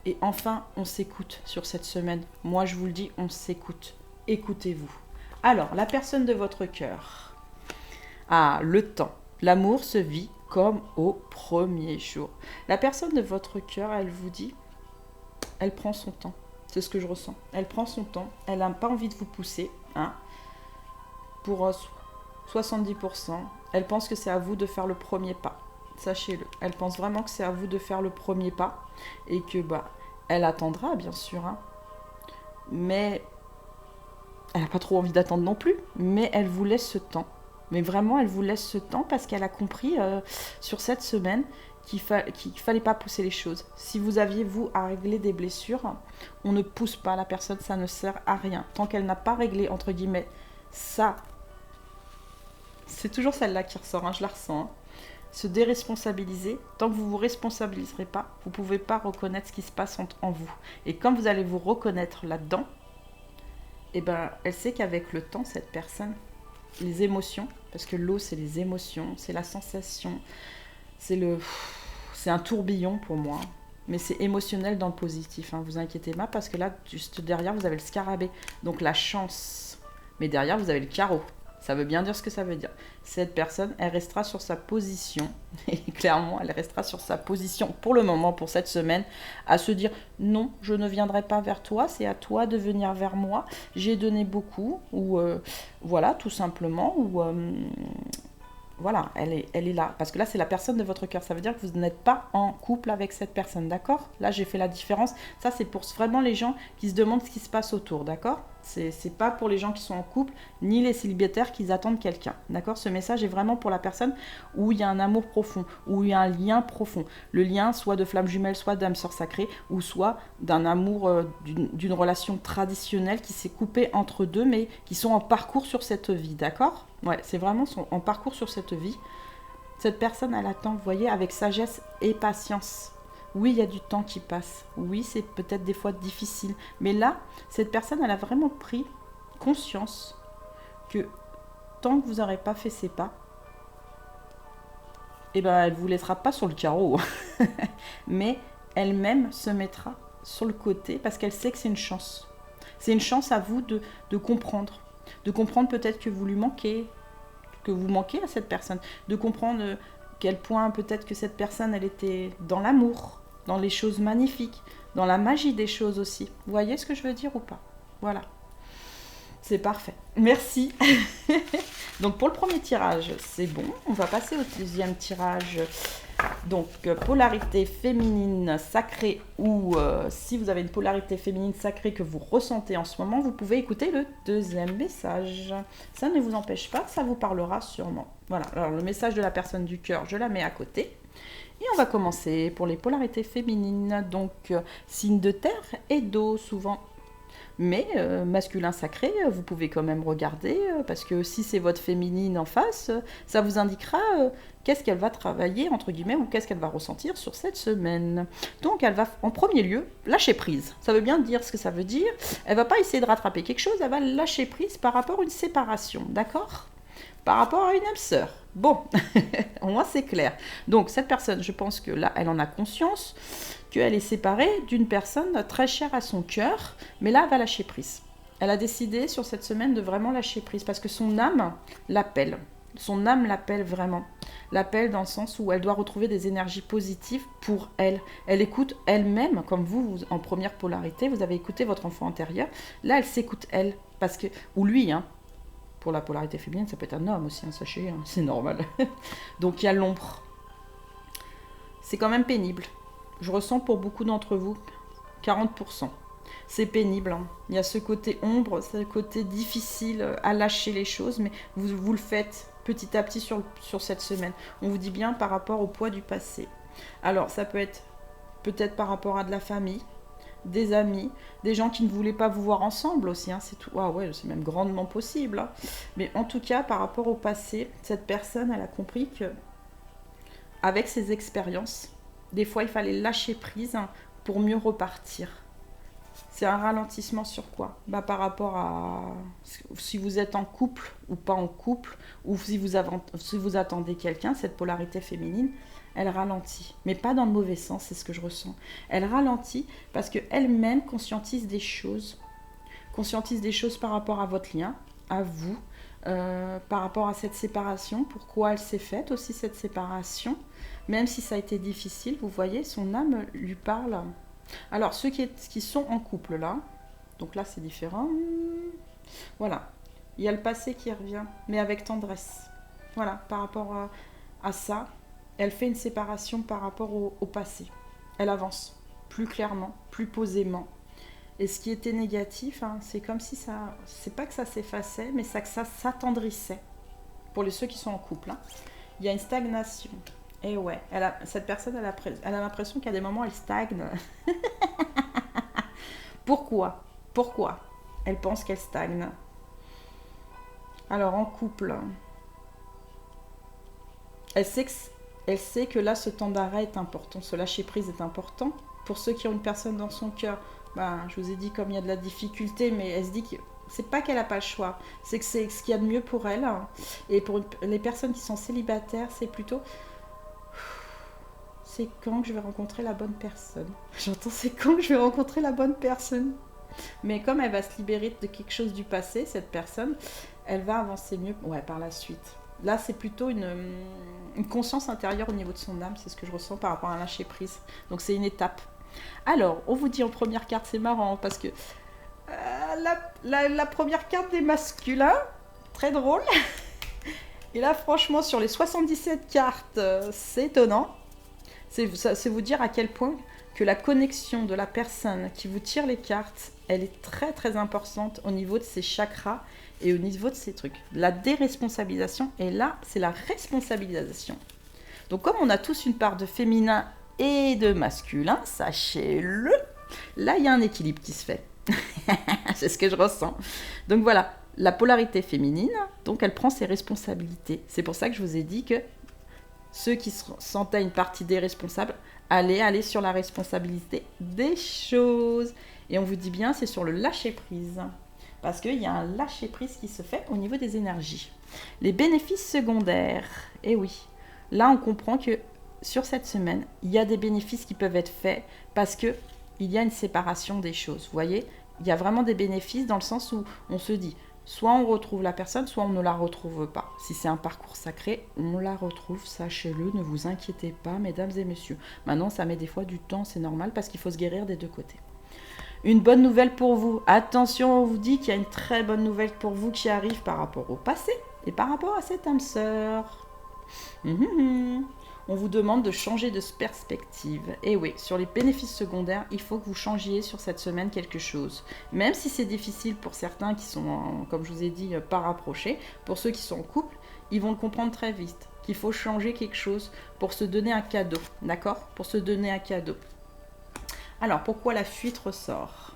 Et enfin, on s'écoute sur cette semaine. Moi, je vous le dis, on s'écoute. Écoutez-vous. Alors, la personne de votre cœur. Ah, le temps. L'amour se vit comme au premier jour. La personne de votre cœur, elle vous dit, elle prend son temps. C'est ce que je ressens. Elle prend son temps. Elle n'a pas envie de vous pousser. Hein, pour 70%. Elle pense que c'est à vous de faire le premier pas. Sachez-le. Elle pense vraiment que c'est à vous de faire le premier pas. Et que, elle attendra, bien sûr. Hein, mais elle n'a pas trop envie d'attendre non plus. Mais elle vous laisse ce temps. Mais vraiment, elle vous laisse ce temps parce qu'elle a compris sur cette semaine qu'il fallait pas pousser les choses. Si vous aviez, vous, à régler des blessures, on ne pousse pas la personne, ça ne sert à rien. Tant qu'elle n'a pas réglé, entre guillemets, ça, c'est toujours celle-là qui ressort, hein, je la ressens. Hein. Se déresponsabiliser, tant que vous ne vous responsabiliserez pas, vous ne pouvez pas reconnaître ce qui se passe en vous. Et quand vous allez vous reconnaître là-dedans, eh ben, elle sait qu'avec le temps, cette personne, les émotions, parce que l'eau, c'est les émotions, c'est la sensation, c'est un tourbillon pour moi, mais c'est émotionnel dans le positif, hein, vous inquiétez pas, parce que là, juste derrière, vous avez le scarabée, donc la chance, mais derrière, vous avez le carreau. Ça veut bien dire ce que ça veut dire. Cette personne, elle restera sur sa position, et clairement, elle restera sur sa position pour le moment, pour cette semaine, à se dire « Non, je ne viendrai pas vers toi, c'est à toi de venir vers moi. J'ai donné beaucoup. » Ou voilà, tout simplement. Ou voilà, elle est là. Parce que là, c'est la personne de votre cœur. Ça veut dire que vous n'êtes pas en couple avec cette personne, d'accord? Là, j'ai fait la différence. Ça, c'est pour vraiment les gens qui se demandent ce qui se passe autour, d'accord? C'est pas pour les gens qui sont en couple, ni les célibataires qui attendent quelqu'un, d'accord? Ce message est vraiment pour la personne où il y a un amour profond, où il y a un lien profond. Le lien, soit de flamme jumelle, soit d'âme sœur sacrée, ou soit d'un amour, d'une relation traditionnelle qui s'est coupée entre deux, mais qui sont en parcours sur cette vie, d'accord? Ouais, c'est vraiment en parcours sur cette vie. Cette personne, elle attend, vous voyez, avec sagesse et patience. Oui, il y a du temps qui passe. Oui, c'est peut-être des fois difficile. Mais là, cette personne, elle a vraiment pris conscience que tant que vous n'aurez pas fait ses pas, eh ben, elle ne vous laissera pas sur le carreau. Mais elle-même se mettra sur le côté parce qu'elle sait que c'est une chance. C'est une chance à vous de comprendre. De comprendre peut-être que vous lui manquez, que vous manquez à cette personne. De comprendre quel point peut-être que cette personne, elle était dans l'amour, dans les choses magnifiques, dans la magie des choses aussi. Vous voyez ce que je veux dire ou pas? Voilà. C'est parfait. Merci. Donc pour le premier tirage, c'est bon. On va passer au deuxième tirage. Donc polarité féminine sacrée ou si vous avez une polarité féminine sacrée que vous ressentez en ce moment, vous pouvez écouter le deuxième message. Ça ne vous empêche pas, ça vous parlera sûrement. Voilà, alors le message de la personne du cœur, je la mets à côté. Et on va commencer pour les polarités féminines. Donc signe de terre et d'eau souvent. Mais masculin sacré, vous pouvez quand même regarder, parce que si c'est votre féminine en face, ça vous indiquera qu'est-ce qu'elle va travailler, entre guillemets, ou qu'est-ce qu'elle va ressentir sur cette semaine. Donc elle va, en premier lieu, lâcher prise. Ça veut bien dire ce que ça veut dire. Elle va pas essayer de rattraper quelque chose, elle va lâcher prise par rapport à une séparation, d'accord? Par rapport à une âme sœur. Bon, au moins c'est clair. Donc cette personne, je pense que là, elle en a conscience qu'elle est séparée d'une personne très chère à son cœur, mais là, elle va lâcher prise. Elle a décidé sur cette semaine de vraiment lâcher prise parce que son âme l'appelle. Son âme l'appelle vraiment. L'appelle dans le sens où elle doit retrouver des énergies positives pour elle. Elle écoute elle-même, comme vous en première polarité, vous avez écouté votre enfant intérieur. Là, elle s'écoute elle, parce que, ou lui, hein. Pour la polarité féminine, ça peut être un homme aussi, hein, sachez, hein, c'est normal. Donc il y a l'ombre. C'est quand même pénible. Je ressens pour beaucoup d'entre vous, 40%. C'est pénible. Hein. Il y a ce côté ombre, ce côté difficile à lâcher les choses, mais vous le faites petit à petit sur cette semaine. On vous dit bien par rapport au poids du passé. Alors, ça peut être peut-être par rapport à de la famille, des amis, des gens qui ne voulaient pas vous voir ensemble aussi. Hein. C'est tout. Ah ouais, c'est même grandement possible. Hein. Mais en tout cas, par rapport au passé, cette personne, elle a compris que avec ses expériences, des fois, il fallait lâcher prise pour mieux repartir. C'est un ralentissement sur quoi? Par rapport à si vous êtes en couple ou pas en couple, ou si vous attendez quelqu'un, cette polarité féminine, elle ralentit. Mais pas dans le mauvais sens, c'est ce que je ressens. Elle ralentit parce qu'elle-même conscientise des choses par rapport à votre lien. à vous par rapport à cette séparation, pourquoi elle s'est faite aussi cette séparation, même si ça a été difficile, vous voyez, son âme lui parle. Alors, ceux qui sont en couple là, donc là c'est différent, voilà, il y a le passé qui revient, mais avec tendresse. Voilà, par rapport à ça, elle fait une séparation par rapport au passé. Elle avance plus clairement, plus posément. Et ce qui était négatif, hein, c'est comme si ça, c'est pas que ça s'effaçait, mais ça que ça s'attendrissait. Pour ceux qui sont en couple, hein. Il y a une stagnation. Et ouais, cette personne, elle a l'impression qu'à des moments, elle stagne. Pourquoi elle pense qu'elle stagne? Alors, en couple, elle sait que là, ce temps d'arrêt est important, ce lâcher-prise est important. Pour ceux qui ont une personne dans son cœur, ben, je vous ai dit comme il y a de la difficulté, mais elle se dit que c'est pas qu'elle n'a pas le choix, c'est que c'est ce qu'il y a de mieux pour elle. Et pour les personnes qui sont célibataires, c'est plutôt... C'est quand que je vais rencontrer la bonne personne. J'entends c'est quand que je vais rencontrer la bonne personne. Mais comme elle va se libérer de quelque chose du passé, cette personne, elle va avancer mieux par la suite. Là, c'est plutôt une conscience intérieure au niveau de son âme, c'est ce que je ressens par rapport à lâcher prise. Donc c'est une étape. Alors, on vous dit en première carte, c'est marrant parce que la première carte des masculins, très drôle. Et là, franchement, sur les 77 cartes, c'est étonnant. C'est vous dire à quel point que la connexion de la personne qui vous tire les cartes, elle est très très importante au niveau de ses chakras et au niveau de ses trucs. La déresponsabilisation, et là, c'est la responsabilisation. Donc comme on a tous une part de féminin et de masculin, sachez-le, là, il y a un équilibre qui se fait. C'est ce que je ressens. Donc voilà, la polarité féminine, donc elle prend ses responsabilités. C'est pour ça que je vous ai dit que ceux qui se sentaient une partie des responsables, allez sur la responsabilité des choses. Et on vous dit bien, c'est sur le lâcher-prise. Parce qu'il y a un lâcher-prise qui se fait au niveau des énergies. Les bénéfices secondaires. Eh oui, là on comprend que sur cette semaine, il y a des bénéfices qui peuvent être faits parce qu'il y a une séparation des choses. Vous voyez, il y a vraiment des bénéfices dans le sens où on se dit, soit on retrouve la personne, soit on ne la retrouve pas. Si c'est un parcours sacré, on la retrouve, sachez-le, ne vous inquiétez pas, mesdames et messieurs. Maintenant, ça met des fois du temps, c'est normal, parce qu'il faut se guérir des deux côtés. Une bonne nouvelle pour vous. Attention, on vous dit qu'il y a une très bonne nouvelle pour vous qui arrive par rapport au passé et par rapport à cette âme sœur. On vous demande de changer de perspective. Et oui, sur les bénéfices secondaires, il faut que vous changiez sur cette semaine quelque chose. Même si c'est difficile pour certains qui sont, comme je vous ai dit, pas rapprochés, pour ceux qui sont en couple, ils vont le comprendre très vite. Qu'il faut changer quelque chose pour se donner un cadeau. D'accord? Pour se donner un cadeau. Alors, pourquoi la fuite ressort?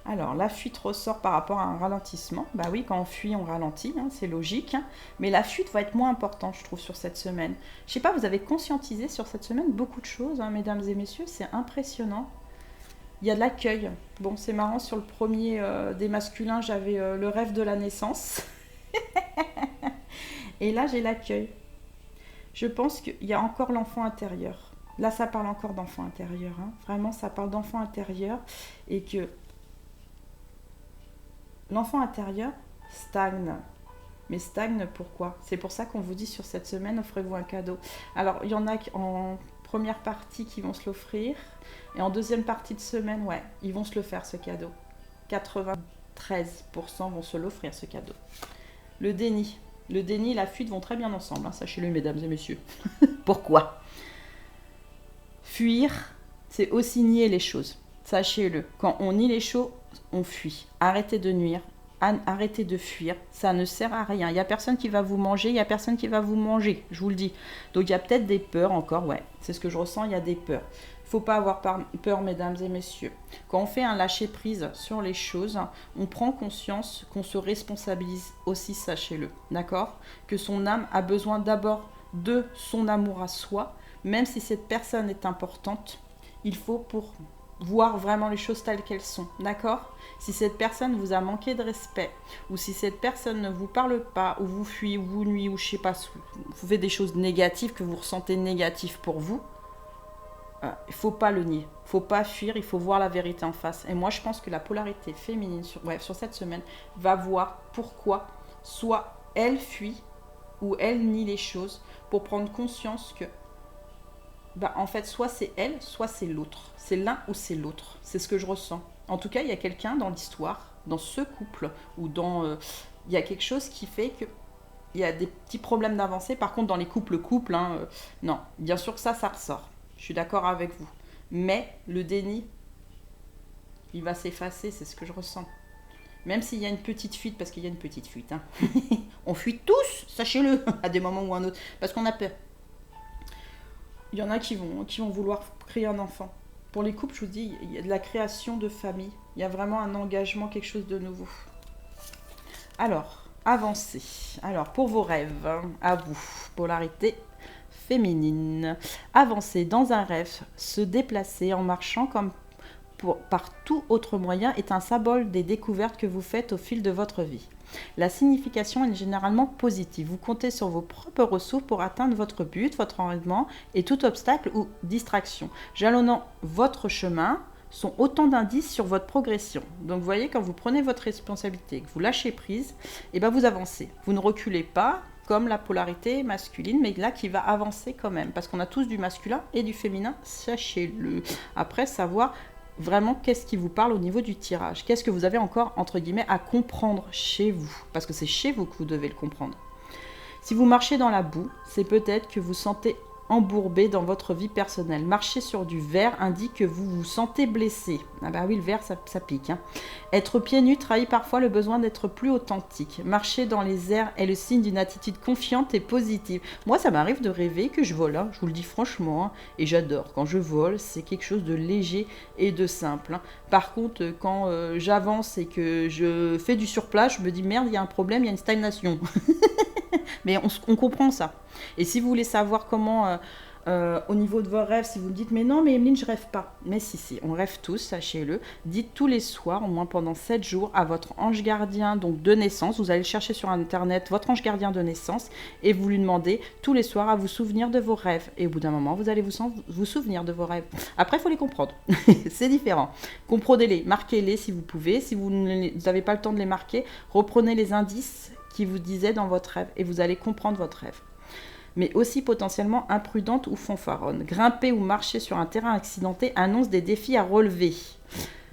Alors, la fuite ressort par rapport à un ralentissement. Bah oui, quand on fuit, on ralentit, hein, c'est logique. Hein. Mais la fuite va être moins importante, je trouve, sur cette semaine. Je sais pas, vous avez conscientisé sur cette semaine beaucoup de choses, hein, mesdames et messieurs, c'est impressionnant. Il y a de l'accueil. Bon, c'est marrant, sur le premier des masculins, j'avais le rêve de la naissance. Et là, j'ai l'accueil. Je pense qu'il y a encore l'enfant intérieur. Là, ça parle encore d'enfant intérieur. Hein. Vraiment, ça parle d'enfant intérieur. Et que l'enfant intérieur stagne. Mais stagne pourquoi? C'est pour ça qu'on vous dit sur cette semaine, offrez-vous un cadeau. Alors, il y en a en première partie qui vont se l'offrir. Et en deuxième partie de semaine, ouais, ils vont se le faire, ce cadeau. 93% vont se l'offrir, ce cadeau. Le déni. Le déni et la fuite vont très bien ensemble, hein, sachez-le, mesdames et messieurs. Pourquoi? Fuir, c'est aussi nier les choses. Sachez-le, quand on nie les choses, on fuit. Arrêtez de nuire, arrêtez de fuir, ça ne sert à rien. Il n'y a personne qui va vous manger, il n'y a personne qui va vous manger, je vous le dis. Donc il y a peut-être des peurs encore, ouais, c'est ce que je ressens, il y a des peurs. Il ne faut pas avoir peur, mesdames et messieurs. Quand on fait un lâcher-prise sur les choses, on prend conscience qu'on se responsabilise aussi, sachez-le, d'accord? Que son âme a besoin d'abord de son amour à soi, même si cette personne est importante, il faut pour voir vraiment les choses telles qu'elles sont, d'accord? Si cette personne vous a manqué de respect, ou si cette personne ne vous parle pas, ou vous fuit, ou vous nuit, ou je sais pas, vous faites des choses négatives que vous ressentez négatives pour vous, Il faut pas le nier, il faut pas fuir, il faut voir la vérité en face. Et moi, je pense que la polarité féminine sur cette semaine va voir pourquoi soit elle fuit ou elle nie les choses pour prendre conscience que en fait, soit c'est elle, soit c'est l'autre. C'est l'un ou c'est l'autre. C'est ce que je ressens. En tout cas, il y a quelqu'un dans l'histoire, dans ce couple, ou il y a quelque chose qui fait que il y a des petits problèmes d'avancée. Par contre, dans les couples, non. Bien sûr que ça ressort. Je suis d'accord avec vous. Mais le déni, il va s'effacer, c'est ce que je ressens. Même s'il y a une petite fuite, parce qu'il y a une petite fuite. Hein. On fuit tous, sachez-le, à des moments ou à un autre. Parce qu'on a peur. Il y en a qui vont vouloir créer un enfant. Pour les couples, je vous dis, il y a de la création de famille. Il y a vraiment un engagement, quelque chose de nouveau. Alors, avancez. Alors, pour vos rêves, à vous, polarité féminine. Avancer dans un rêve, se déplacer en marchant comme par tout autre moyen est un symbole des découvertes que vous faites au fil de votre vie. La signification est généralement positive. Vous comptez sur vos propres ressources pour atteindre votre but, votre environnement et tout obstacle ou distraction. Jalonnant votre chemin sont autant d'indices sur votre progression. Donc vous voyez, quand vous prenez votre responsabilité, que vous lâchez prise, et vous avancez. Vous ne reculez pas comme la polarité masculine, mais là qui va avancer quand même. Parce qu'on a tous du masculin et du féminin, sachez-le. Après, savoir vraiment qu'est-ce qui vous parle au niveau du tirage. Qu'est-ce que vous avez encore, entre guillemets, à comprendre chez vous. Parce que c'est chez vous que vous devez le comprendre. Si vous marchez dans la boue, c'est peut-être que vous sentez embourbé dans votre vie personnelle. Marcher sur du verre indique que vous vous sentez blessé. Ah bah oui, le verre, ça pique. Hein. Être pieds nus trahit parfois le besoin d'être plus authentique. Marcher dans les airs est le signe d'une attitude confiante et positive. Moi, ça m'arrive de rêver que je vole, hein, je vous le dis franchement, hein, et j'adore. Quand je vole, c'est quelque chose de léger et de simple. Hein. Par contre, quand j'avance et que je fais du surplace, je me dis merde, il y a un problème, il y a une stagnation. Mais on comprend ça. Et si vous voulez savoir comment, au niveau de vos rêves, si vous me dites, mais non, mais Emeline, je rêve pas. Mais si, on rêve tous, sachez-le. Dites tous les soirs, au moins pendant 7 jours, à votre ange gardien donc de naissance. Vous allez le chercher sur Internet, votre ange gardien de naissance, et vous lui demandez tous les soirs à vous souvenir de vos rêves. Et au bout d'un moment, vous allez vous souvenir de vos rêves. Après, il faut les comprendre. C'est différent. Comprenez-les, marquez-les si vous pouvez. Si vous n'avez pas le temps de les marquer, reprenez les indices qui vous disait dans votre rêve et vous allez comprendre votre rêve. Mais aussi potentiellement imprudente ou fanfaronne. Grimper ou marcher sur un terrain accidenté annonce des défis à relever.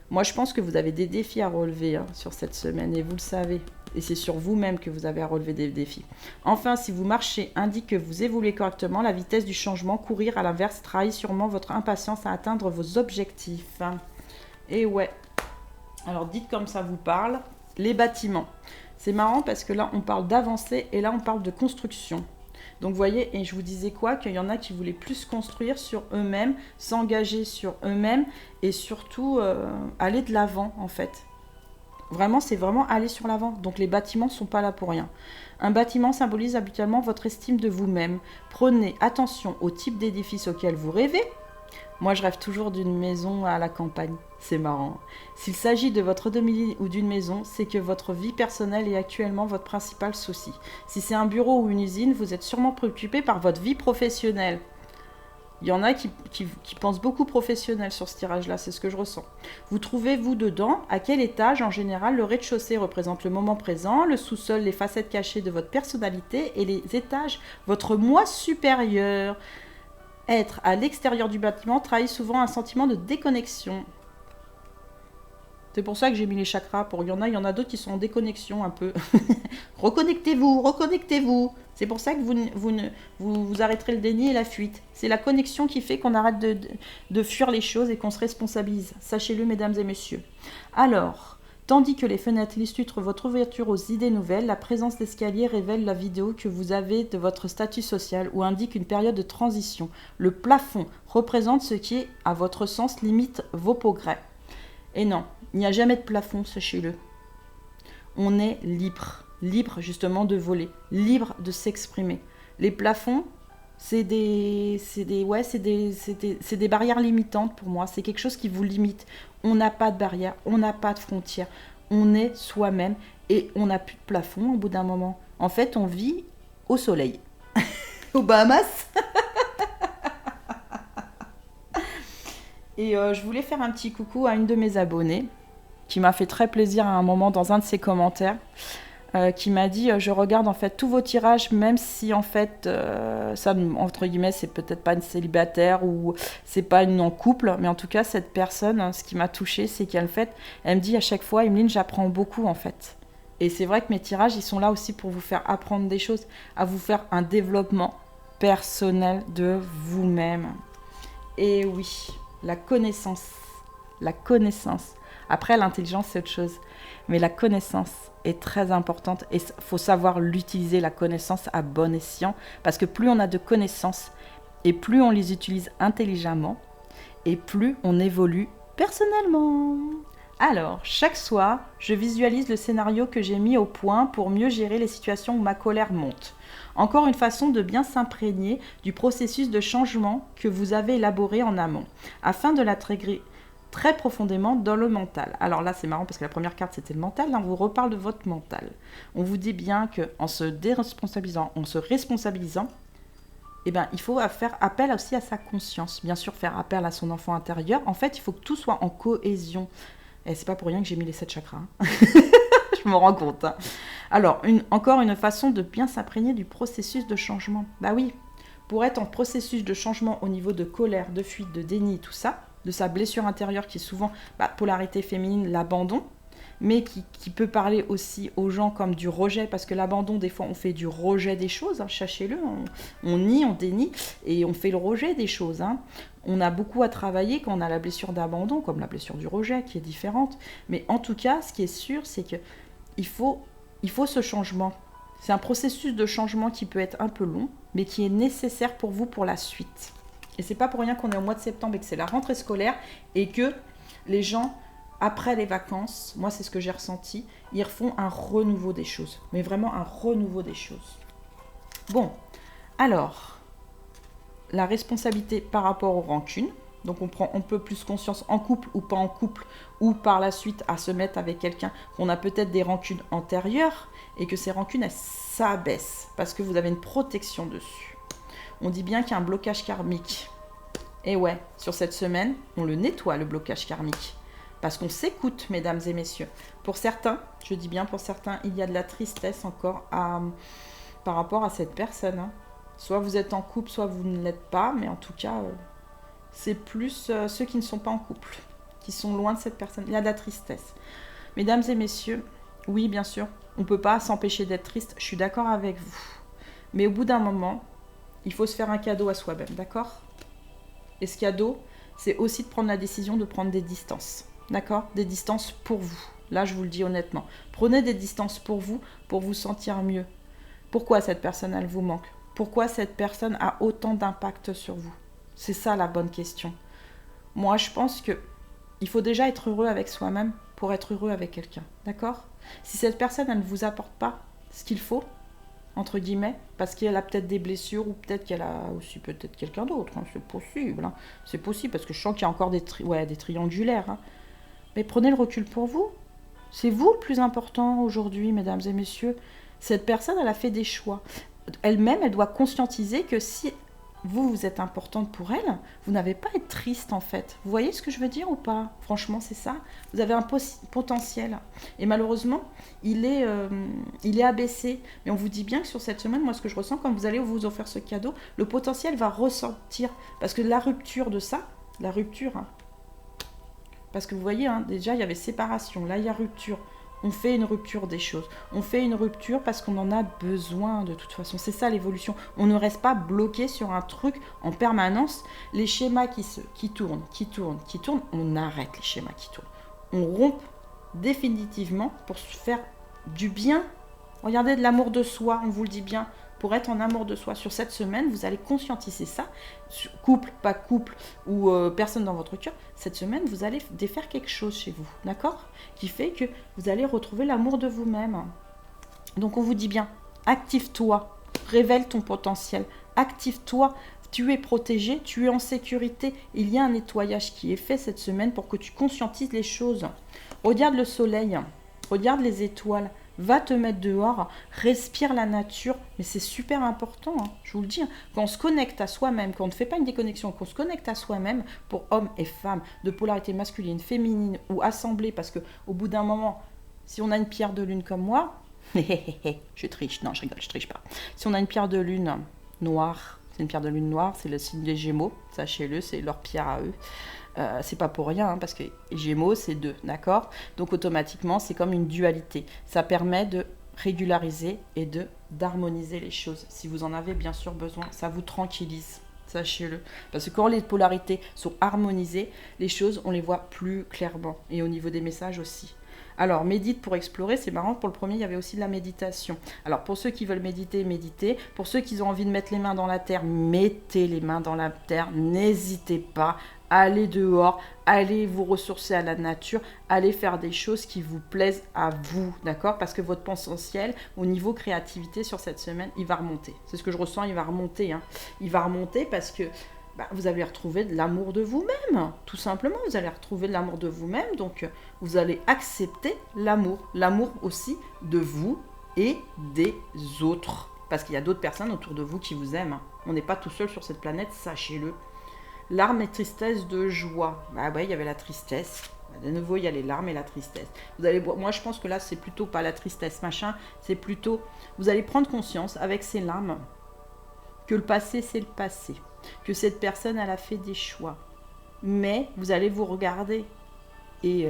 Moi, je pense que vous avez des défis à relever sur cette semaine et vous le savez. Et c'est sur vous-même que vous avez à relever des défis. Enfin, si vous marchez, indique que vous évoluez correctement. La vitesse du changement, courir à l'inverse, trahit sûrement votre impatience à atteindre vos objectifs. Et ouais. Alors, dites comme ça vous parle. Les bâtiments. C'est marrant parce que là, on parle d'avancée et là, on parle de construction. Donc, vous voyez, et je vous disais quoi? Qu'il y en a qui voulaient plus construire sur eux-mêmes, s'engager sur eux-mêmes et surtout aller de l'avant, en fait. Vraiment, c'est vraiment aller sur l'avant. Donc, les bâtiments ne sont pas là pour rien. Un bâtiment symbolise habituellement votre estime de vous-même. Prenez attention au type d'édifice auquel vous rêvez. Moi, je rêve toujours d'une maison à la campagne. C'est marrant. S'il s'agit de votre domicile ou d'une maison, c'est que votre vie personnelle est actuellement votre principal souci. Si c'est un bureau ou une usine, vous êtes sûrement préoccupé par votre vie professionnelle. Il y en a qui pensent beaucoup professionnel sur ce tirage-là, c'est ce que je ressens. Vous trouvez-vous dedans? À quel étage? En général, le rez-de-chaussée représente le moment présent, le sous-sol, les facettes cachées de votre personnalité et les étages, votre moi supérieur. Être à l'extérieur du bâtiment trahit souvent un sentiment de déconnexion. C'est pour ça que j'ai mis les chakras. Il y en a d'autres qui sont en déconnexion un peu. Reconnectez-vous. C'est pour ça que vous arrêterez le déni et la fuite. C'est la connexion qui fait qu'on arrête de fuir les choses et qu'on se responsabilise. Sachez-le, mesdames et messieurs. Alors, tandis que les fenêtres illustrent votre ouverture aux idées nouvelles, la présence d'escaliers révèle la vidéo que vous avez de votre statut social ou indique une période de transition. Le plafond représente ce qui, à votre sens, limite vos progrès. Et non, il n'y a jamais de plafond, sachez-le. On est libre justement de voler, libre de s'exprimer. Les plafonds, c'est des barrières limitantes pour moi. C'est quelque chose qui vous limite. On n'a pas de barrière, on n'a pas de frontières. On est soi-même et on n'a plus de plafond au bout d'un moment. En fait, on vit au soleil. Aux Bahamas. Et je voulais faire un petit coucou à une de mes abonnées qui m'a fait très plaisir à un moment dans un de ses commentaires, qui m'a dit je regarde en fait tous vos tirages, même si en fait ça, entre guillemets, c'est peut-être pas une célibataire ou c'est pas une en couple, mais en tout cas cette personne, ce qui m'a touchée, c'est qu'elle fait, elle me dit à chaque fois, Emeline, j'apprends beaucoup en fait. Et c'est vrai que mes tirages, ils sont là aussi pour vous faire apprendre des choses, à vous faire un développement personnel de vous-même. Et oui, la connaissance. La connaissance. Après, l'intelligence, c'est autre chose. Mais la connaissance est très importante et il faut savoir l'utiliser, la connaissance, à bon escient. Parce que plus on a de connaissances et plus on les utilise intelligemment et plus on évolue personnellement. Alors, chaque soir, je visualise le scénario que j'ai mis au point pour mieux gérer les situations où ma colère monte. Encore une façon de bien s'imprégner du processus de changement que vous avez élaboré en amont, afin de l'intégrer très profondément dans le mental. Alors là, c'est marrant parce que la première carte, c'était le mental. Là, on vous reparle de votre mental. On vous dit bien qu'en se déresponsabilisant, en se responsabilisant, eh ben, il faut faire appel aussi à sa conscience. Bien sûr, faire appel à son enfant intérieur. En fait, il faut que tout soit en cohésion. Et c'est pas pour rien que j'ai mis les 7 chakras. Hein. Je me rends compte. Hein. Alors, encore une façon de bien s'imprégner du processus de changement. Bah oui, pour être en processus de changement au niveau de colère, de fuite, de déni, tout ça, de sa blessure intérieure qui est souvent polarité féminine, l'abandon, mais qui peut parler aussi aux gens comme du rejet, parce que l'abandon, des fois, on fait du rejet des choses, hein, sachez-le, on nie, on dénie, et on fait le rejet des choses. Hein. On a beaucoup à travailler quand on a la blessure d'abandon, comme la blessure du rejet, qui est différente. Mais en tout cas, ce qui est sûr, c'est qu'il faut ce changement. C'est un processus de changement qui peut être un peu long, mais qui est nécessaire pour vous pour la suite. Et c'est pas pour rien qu'on est au mois de septembre et que c'est la rentrée scolaire, et que les gens, après les vacances, moi c'est ce que j'ai ressenti, ils refont un renouveau des choses. Mais vraiment un renouveau des choses. Bon, alors, la responsabilité par rapport aux rancunes. Donc on prend un peu plus conscience en couple ou pas en couple, ou par la suite à se mettre avec quelqu'un qu'on a peut-être des rancunes antérieures, et que ces rancunes, elles s'abaissent, parce que vous avez une protection dessus. On dit bien qu'il y a un blocage karmique. Et ouais, sur cette semaine, on le nettoie, le blocage karmique. Parce qu'on s'écoute, mesdames et messieurs. Pour certains, je dis bien pour certains, il y a de la tristesse encore par rapport à cette personne. Hein. Soit vous êtes en couple, soit vous ne l'êtes pas, mais en tout cas, c'est plus ceux qui ne sont pas en couple, qui sont loin de cette personne. Il y a de la tristesse. Mesdames et messieurs, oui, bien sûr, on ne peut pas s'empêcher d'être triste, je suis d'accord avec vous. Mais au bout d'un moment, il faut se faire un cadeau à soi-même, d'accord ? Et ce cadeau, c'est aussi de prendre la décision de prendre des distances, d'accord ? Des distances pour vous. Là, je vous le dis honnêtement. Prenez des distances pour vous sentir mieux. Pourquoi cette personne, elle vous manque ? Pourquoi cette personne a autant d'impact sur vous ? C'est ça la bonne question. Moi, je pense qu'il faut déjà être heureux avec soi-même pour être heureux avec quelqu'un, d'accord ? Si cette personne, elle ne vous apporte pas ce qu'il faut, entre guillemets, parce qu'elle a peut-être des blessures ou peut-être qu'elle a aussi peut-être quelqu'un d'autre, hein, c'est possible. Hein. C'est possible parce que je sens qu'il y a encore des triangulaires. Hein. Mais prenez le recul pour vous. C'est vous le plus important aujourd'hui, mesdames et messieurs. Cette personne, elle a fait des choix. Elle-même, elle doit conscientiser que si vous êtes importante pour elle, vous n'avez pas à être triste en fait. Vous voyez ce que je veux dire ou pas ? Franchement, c'est ça. Vous avez un potentiel. Et malheureusement, il est abaissé. Mais on vous dit bien que sur cette semaine, moi ce que je ressens quand vous allez vous offrir ce cadeau, le potentiel va ressortir. Parce que la rupture de ça, hein, parce que vous voyez, hein, déjà il y avait séparation, là il y a rupture. On fait une rupture des choses. On fait une rupture parce qu'on en a besoin de toute façon. C'est ça l'évolution. On ne reste pas bloqué sur un truc en permanence. Les schémas qui tournent, on arrête les schémas qui tournent. On rompt définitivement pour se faire du bien. Regardez, de l'amour de soi, on vous le dit bien. Pour être en amour de soi, sur cette semaine, vous allez conscientiser ça. Couple, pas couple, ou personne dans votre cœur. Cette semaine, vous allez défaire quelque chose chez vous, d'accord ? Qui fait que vous allez retrouver l'amour de vous-même. Donc on vous dit bien, active-toi, révèle ton potentiel, active-toi, tu es protégé, tu es en sécurité. Il y a un nettoyage qui est fait cette semaine pour que tu conscientises les choses. Regarde le soleil, regarde les étoiles, Va te mettre dehors, respire la nature, mais c'est super important, hein, je vous le dis. Hein. Quand on se connecte à soi-même, quand on ne fait pas une déconnexion, qu'on se connecte à soi-même, pour hommes et femmes, de polarité masculine, féminine ou assemblée, parce qu'au bout d'un moment, si on a une pierre de lune comme moi, je triche, non je rigole, je triche pas. Si on a une pierre de lune noire, c'est une pierre de lune noire, c'est le signe des Gémeaux, sachez-le, c'est leur pierre à eux. C'est pas pour rien, hein, parce que Gémeaux, c'est 2, d'accord? Donc automatiquement, c'est comme une dualité. Ça permet de régulariser et d'harmoniser les choses. Si vous en avez bien sûr besoin, ça vous tranquillise, sachez-le. Parce que quand les polarités sont harmonisées, les choses, on les voit plus clairement. Et au niveau des messages aussi. Alors, médite pour explorer, c'est marrant, pour le premier, il y avait aussi de la méditation. Alors, pour ceux qui veulent méditer, méditez. Pour ceux qui ont envie de mettre les mains dans la terre, mettez les mains dans la terre, n'hésitez pas. Allez dehors, allez vous ressourcer à la nature, allez faire des choses qui vous plaisent à vous, d'accord? Parce que votre potentiel, au niveau créativité sur cette semaine, il va remonter. C'est ce que je ressens, il va remonter. Hein. Il va remonter parce que vous allez retrouver de l'amour de vous-même, tout simplement. Vous allez retrouver de l'amour de vous-même, donc vous allez accepter l'amour. L'amour aussi de vous et des autres. Parce qu'il y a d'autres personnes autour de vous qui vous aiment. On n'est pas tout seul sur cette planète, sachez-le. Larmes et tristesse de joie. Bah ouais, il y avait la tristesse. De nouveau, il y a les larmes et la tristesse. Vous allez, moi, je pense que là, c'est plutôt pas la tristesse, machin. C'est plutôt, vous allez prendre conscience avec ces larmes que le passé, c'est le passé. Que cette personne, elle a fait des choix. Mais vous allez vous regarder. Et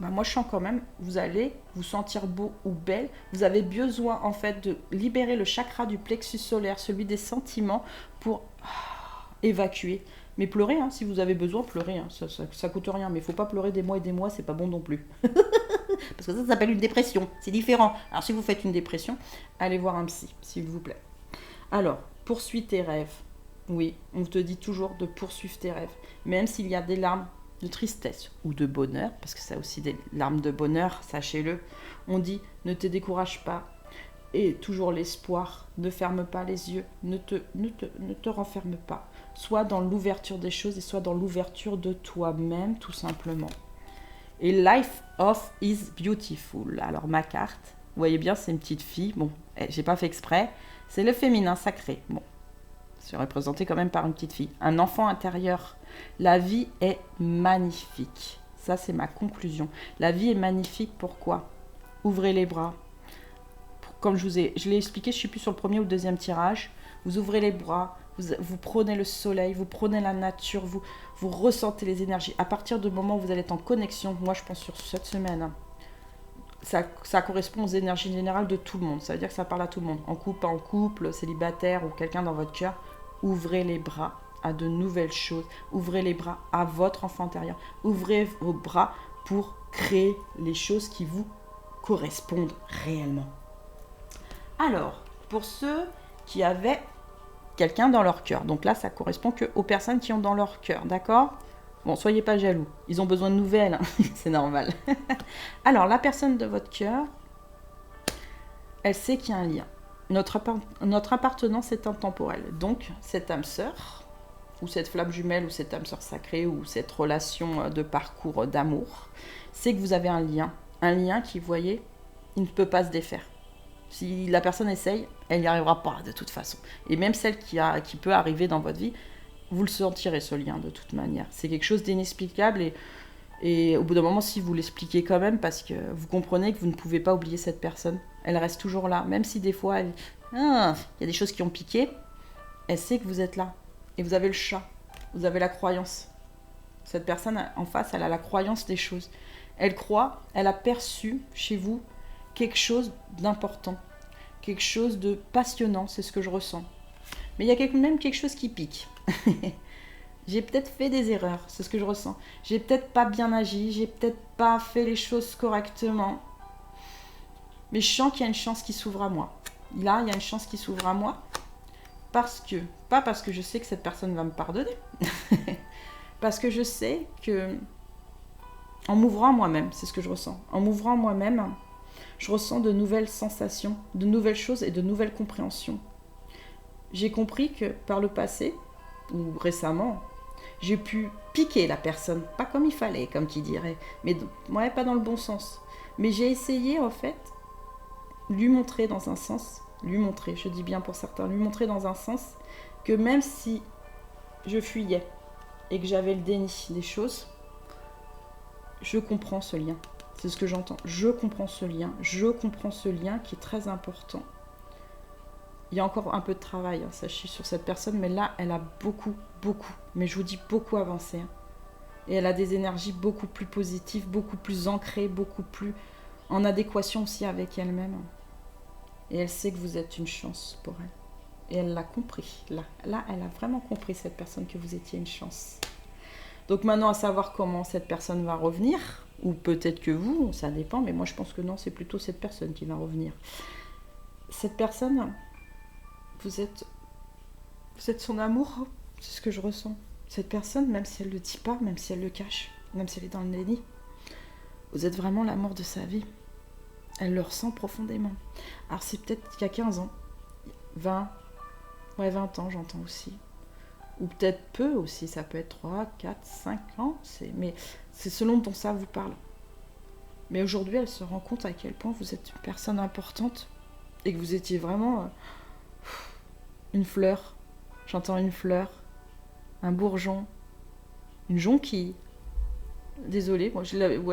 moi, je sens quand même, vous allez vous sentir beau ou belle. Vous avez besoin, en fait, de libérer le chakra du plexus solaire, celui des sentiments, pour évacuer. Mais pleurez, hein, si vous avez besoin, pleurez. Hein, ça coûte rien, mais il ne faut pas pleurer des mois, c'est pas bon non plus. Parce que ça s'appelle une dépression, c'est différent. Alors si vous faites une dépression, allez voir un psy, s'il vous plaît. Alors, poursuis tes rêves. Oui, on te dit toujours de poursuivre tes rêves. Même s'il y a des larmes de tristesse ou de bonheur, parce que ça a aussi des larmes de bonheur, sachez-le. On dit, ne te décourage pas. Et toujours l'espoir, ne ferme pas les yeux, ne te renferme pas. Soit dans l'ouverture des choses et soit dans l'ouverture de toi-même, tout simplement. Et life of is beautiful. Alors ma carte, vous voyez bien, c'est une petite fille. Bon, j'ai pas fait exprès. C'est le féminin sacré. Bon, c'est représenté quand même par une petite fille. Un enfant intérieur. La vie est magnifique. Ça, c'est ma conclusion. La vie est magnifique, pourquoi? Ouvrez les bras. Comme je l'ai expliqué, je ne suis plus sur le premier ou le deuxième tirage. Vous ouvrez les bras, vous prenez le soleil, vous prenez la nature, vous ressentez les énergies. À partir du moment où vous allez être en connexion, moi je pense sur cette semaine, hein, ça correspond aux énergies générales de tout le monde. Ça veut dire que ça parle à tout le monde. En couple, pas en couple, célibataire ou quelqu'un dans votre cœur. Ouvrez les bras à de nouvelles choses. Ouvrez les bras à votre enfant intérieur. Ouvrez vos bras pour créer les choses qui vous correspondent réellement. Alors, pour ceux qui avaient quelqu'un dans leur cœur, donc là, ça correspond qu'aux personnes qui ont dans leur cœur, d'accord? Bon, soyez pas jaloux, ils ont besoin de nouvelles, hein. C'est normal. Alors, la personne de votre cœur, elle sait qu'il y a un lien. Notre appartenance est intemporelle. Donc, cette âme sœur, ou cette flamme jumelle, ou cette âme sœur sacrée, ou cette relation de parcours d'amour, c'est que vous avez un lien qui, vous voyez, il ne peut pas se défaire. Si la personne essaye, elle n'y arrivera pas de toute façon. Et même celle qui peut arriver dans votre vie, vous le sentirez ce lien de toute manière. C'est quelque chose d'inexplicable et au bout d'un moment, si vous l'expliquez quand même, parce que vous comprenez que vous ne pouvez pas oublier cette personne. Elle reste toujours là, même si des fois, il y a des choses qui ont piqué, elle sait que vous êtes là. Et vous avez le chat, vous avez la croyance. Cette personne en face, elle a la croyance des choses. Elle croit, elle a perçu chez vous quelque chose d'important, quelque chose de passionnant, c'est ce que je ressens. Mais il y a même quelque chose qui pique. J'ai peut-être fait des erreurs, c'est ce que je ressens. J'ai peut-être pas bien agi, j'ai peut-être pas fait les choses correctement. Mais je sens qu'il y a une chance qui s'ouvre à moi. Là, il y a une chance qui s'ouvre à moi. Pas parce que je sais que cette personne va me pardonner. Parce que je sais que, en m'ouvrant à moi-même, c'est ce que je ressens. En m'ouvrant à moi-même, je ressens de nouvelles sensations, de nouvelles choses et de nouvelles compréhensions. J'ai compris que par le passé, ou récemment, j'ai pu piquer la personne, pas comme il fallait, comme qui dirait, mais ouais, pas dans le bon sens. Mais j'ai essayé en fait lui montrer dans un sens, lui montrer, je dis bien pour certains, lui montrer dans un sens que même si je fuyais et que j'avais le déni des choses, je comprends ce lien. C'est ce que j'entends. Je comprends ce lien. Je comprends ce lien qui est très important. Il y a encore un peu de travail, hein, sachez, sur cette personne, mais là, elle a beaucoup, mais je vous dis beaucoup avancé. Hein. Et elle a des énergies beaucoup plus positives, beaucoup plus ancrées, beaucoup plus en adéquation aussi avec elle-même. Et elle sait que vous êtes une chance pour elle. Et elle l'a compris. Là, elle a vraiment compris, cette personne, que vous étiez une chance. Donc maintenant, à savoir comment cette personne va revenir, ou peut-être que vous, ça dépend, mais moi je pense que non, c'est plutôt cette personne qui va revenir. Cette personne, vous êtes son amour, c'est ce que je ressens. Cette personne, même si elle ne le dit pas, même si elle le cache, même si elle est dans le déni, vous êtes vraiment l'amour de sa vie. Elle le ressent profondément. Alors c'est peut-être qu'il y a 15 ans, 20 ans j'entends aussi. Ou peut-être peu aussi, ça peut être 3, 4, 5 ans, mais c'est selon dont ça vous parle. Mais aujourd'hui, elle se rend compte à quel point vous êtes une personne importante et que vous étiez vraiment une fleur. J'entends une fleur, un bourgeon, une jonquille. Désolée, moi,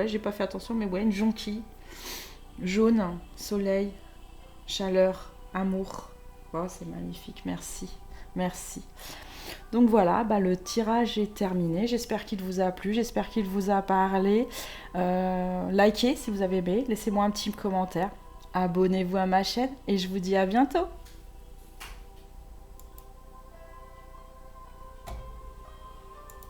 j'ai pas fait attention, mais ouais, une jonquille. Jaune, soleil, chaleur, amour. Oh, c'est magnifique, merci. Donc voilà, le tirage est terminé. J'espère qu'il vous a plu, j'espère qu'il vous a parlé. Likez si vous avez aimé, laissez-moi un petit commentaire. Abonnez-vous à ma chaîne et je vous dis à bientôt.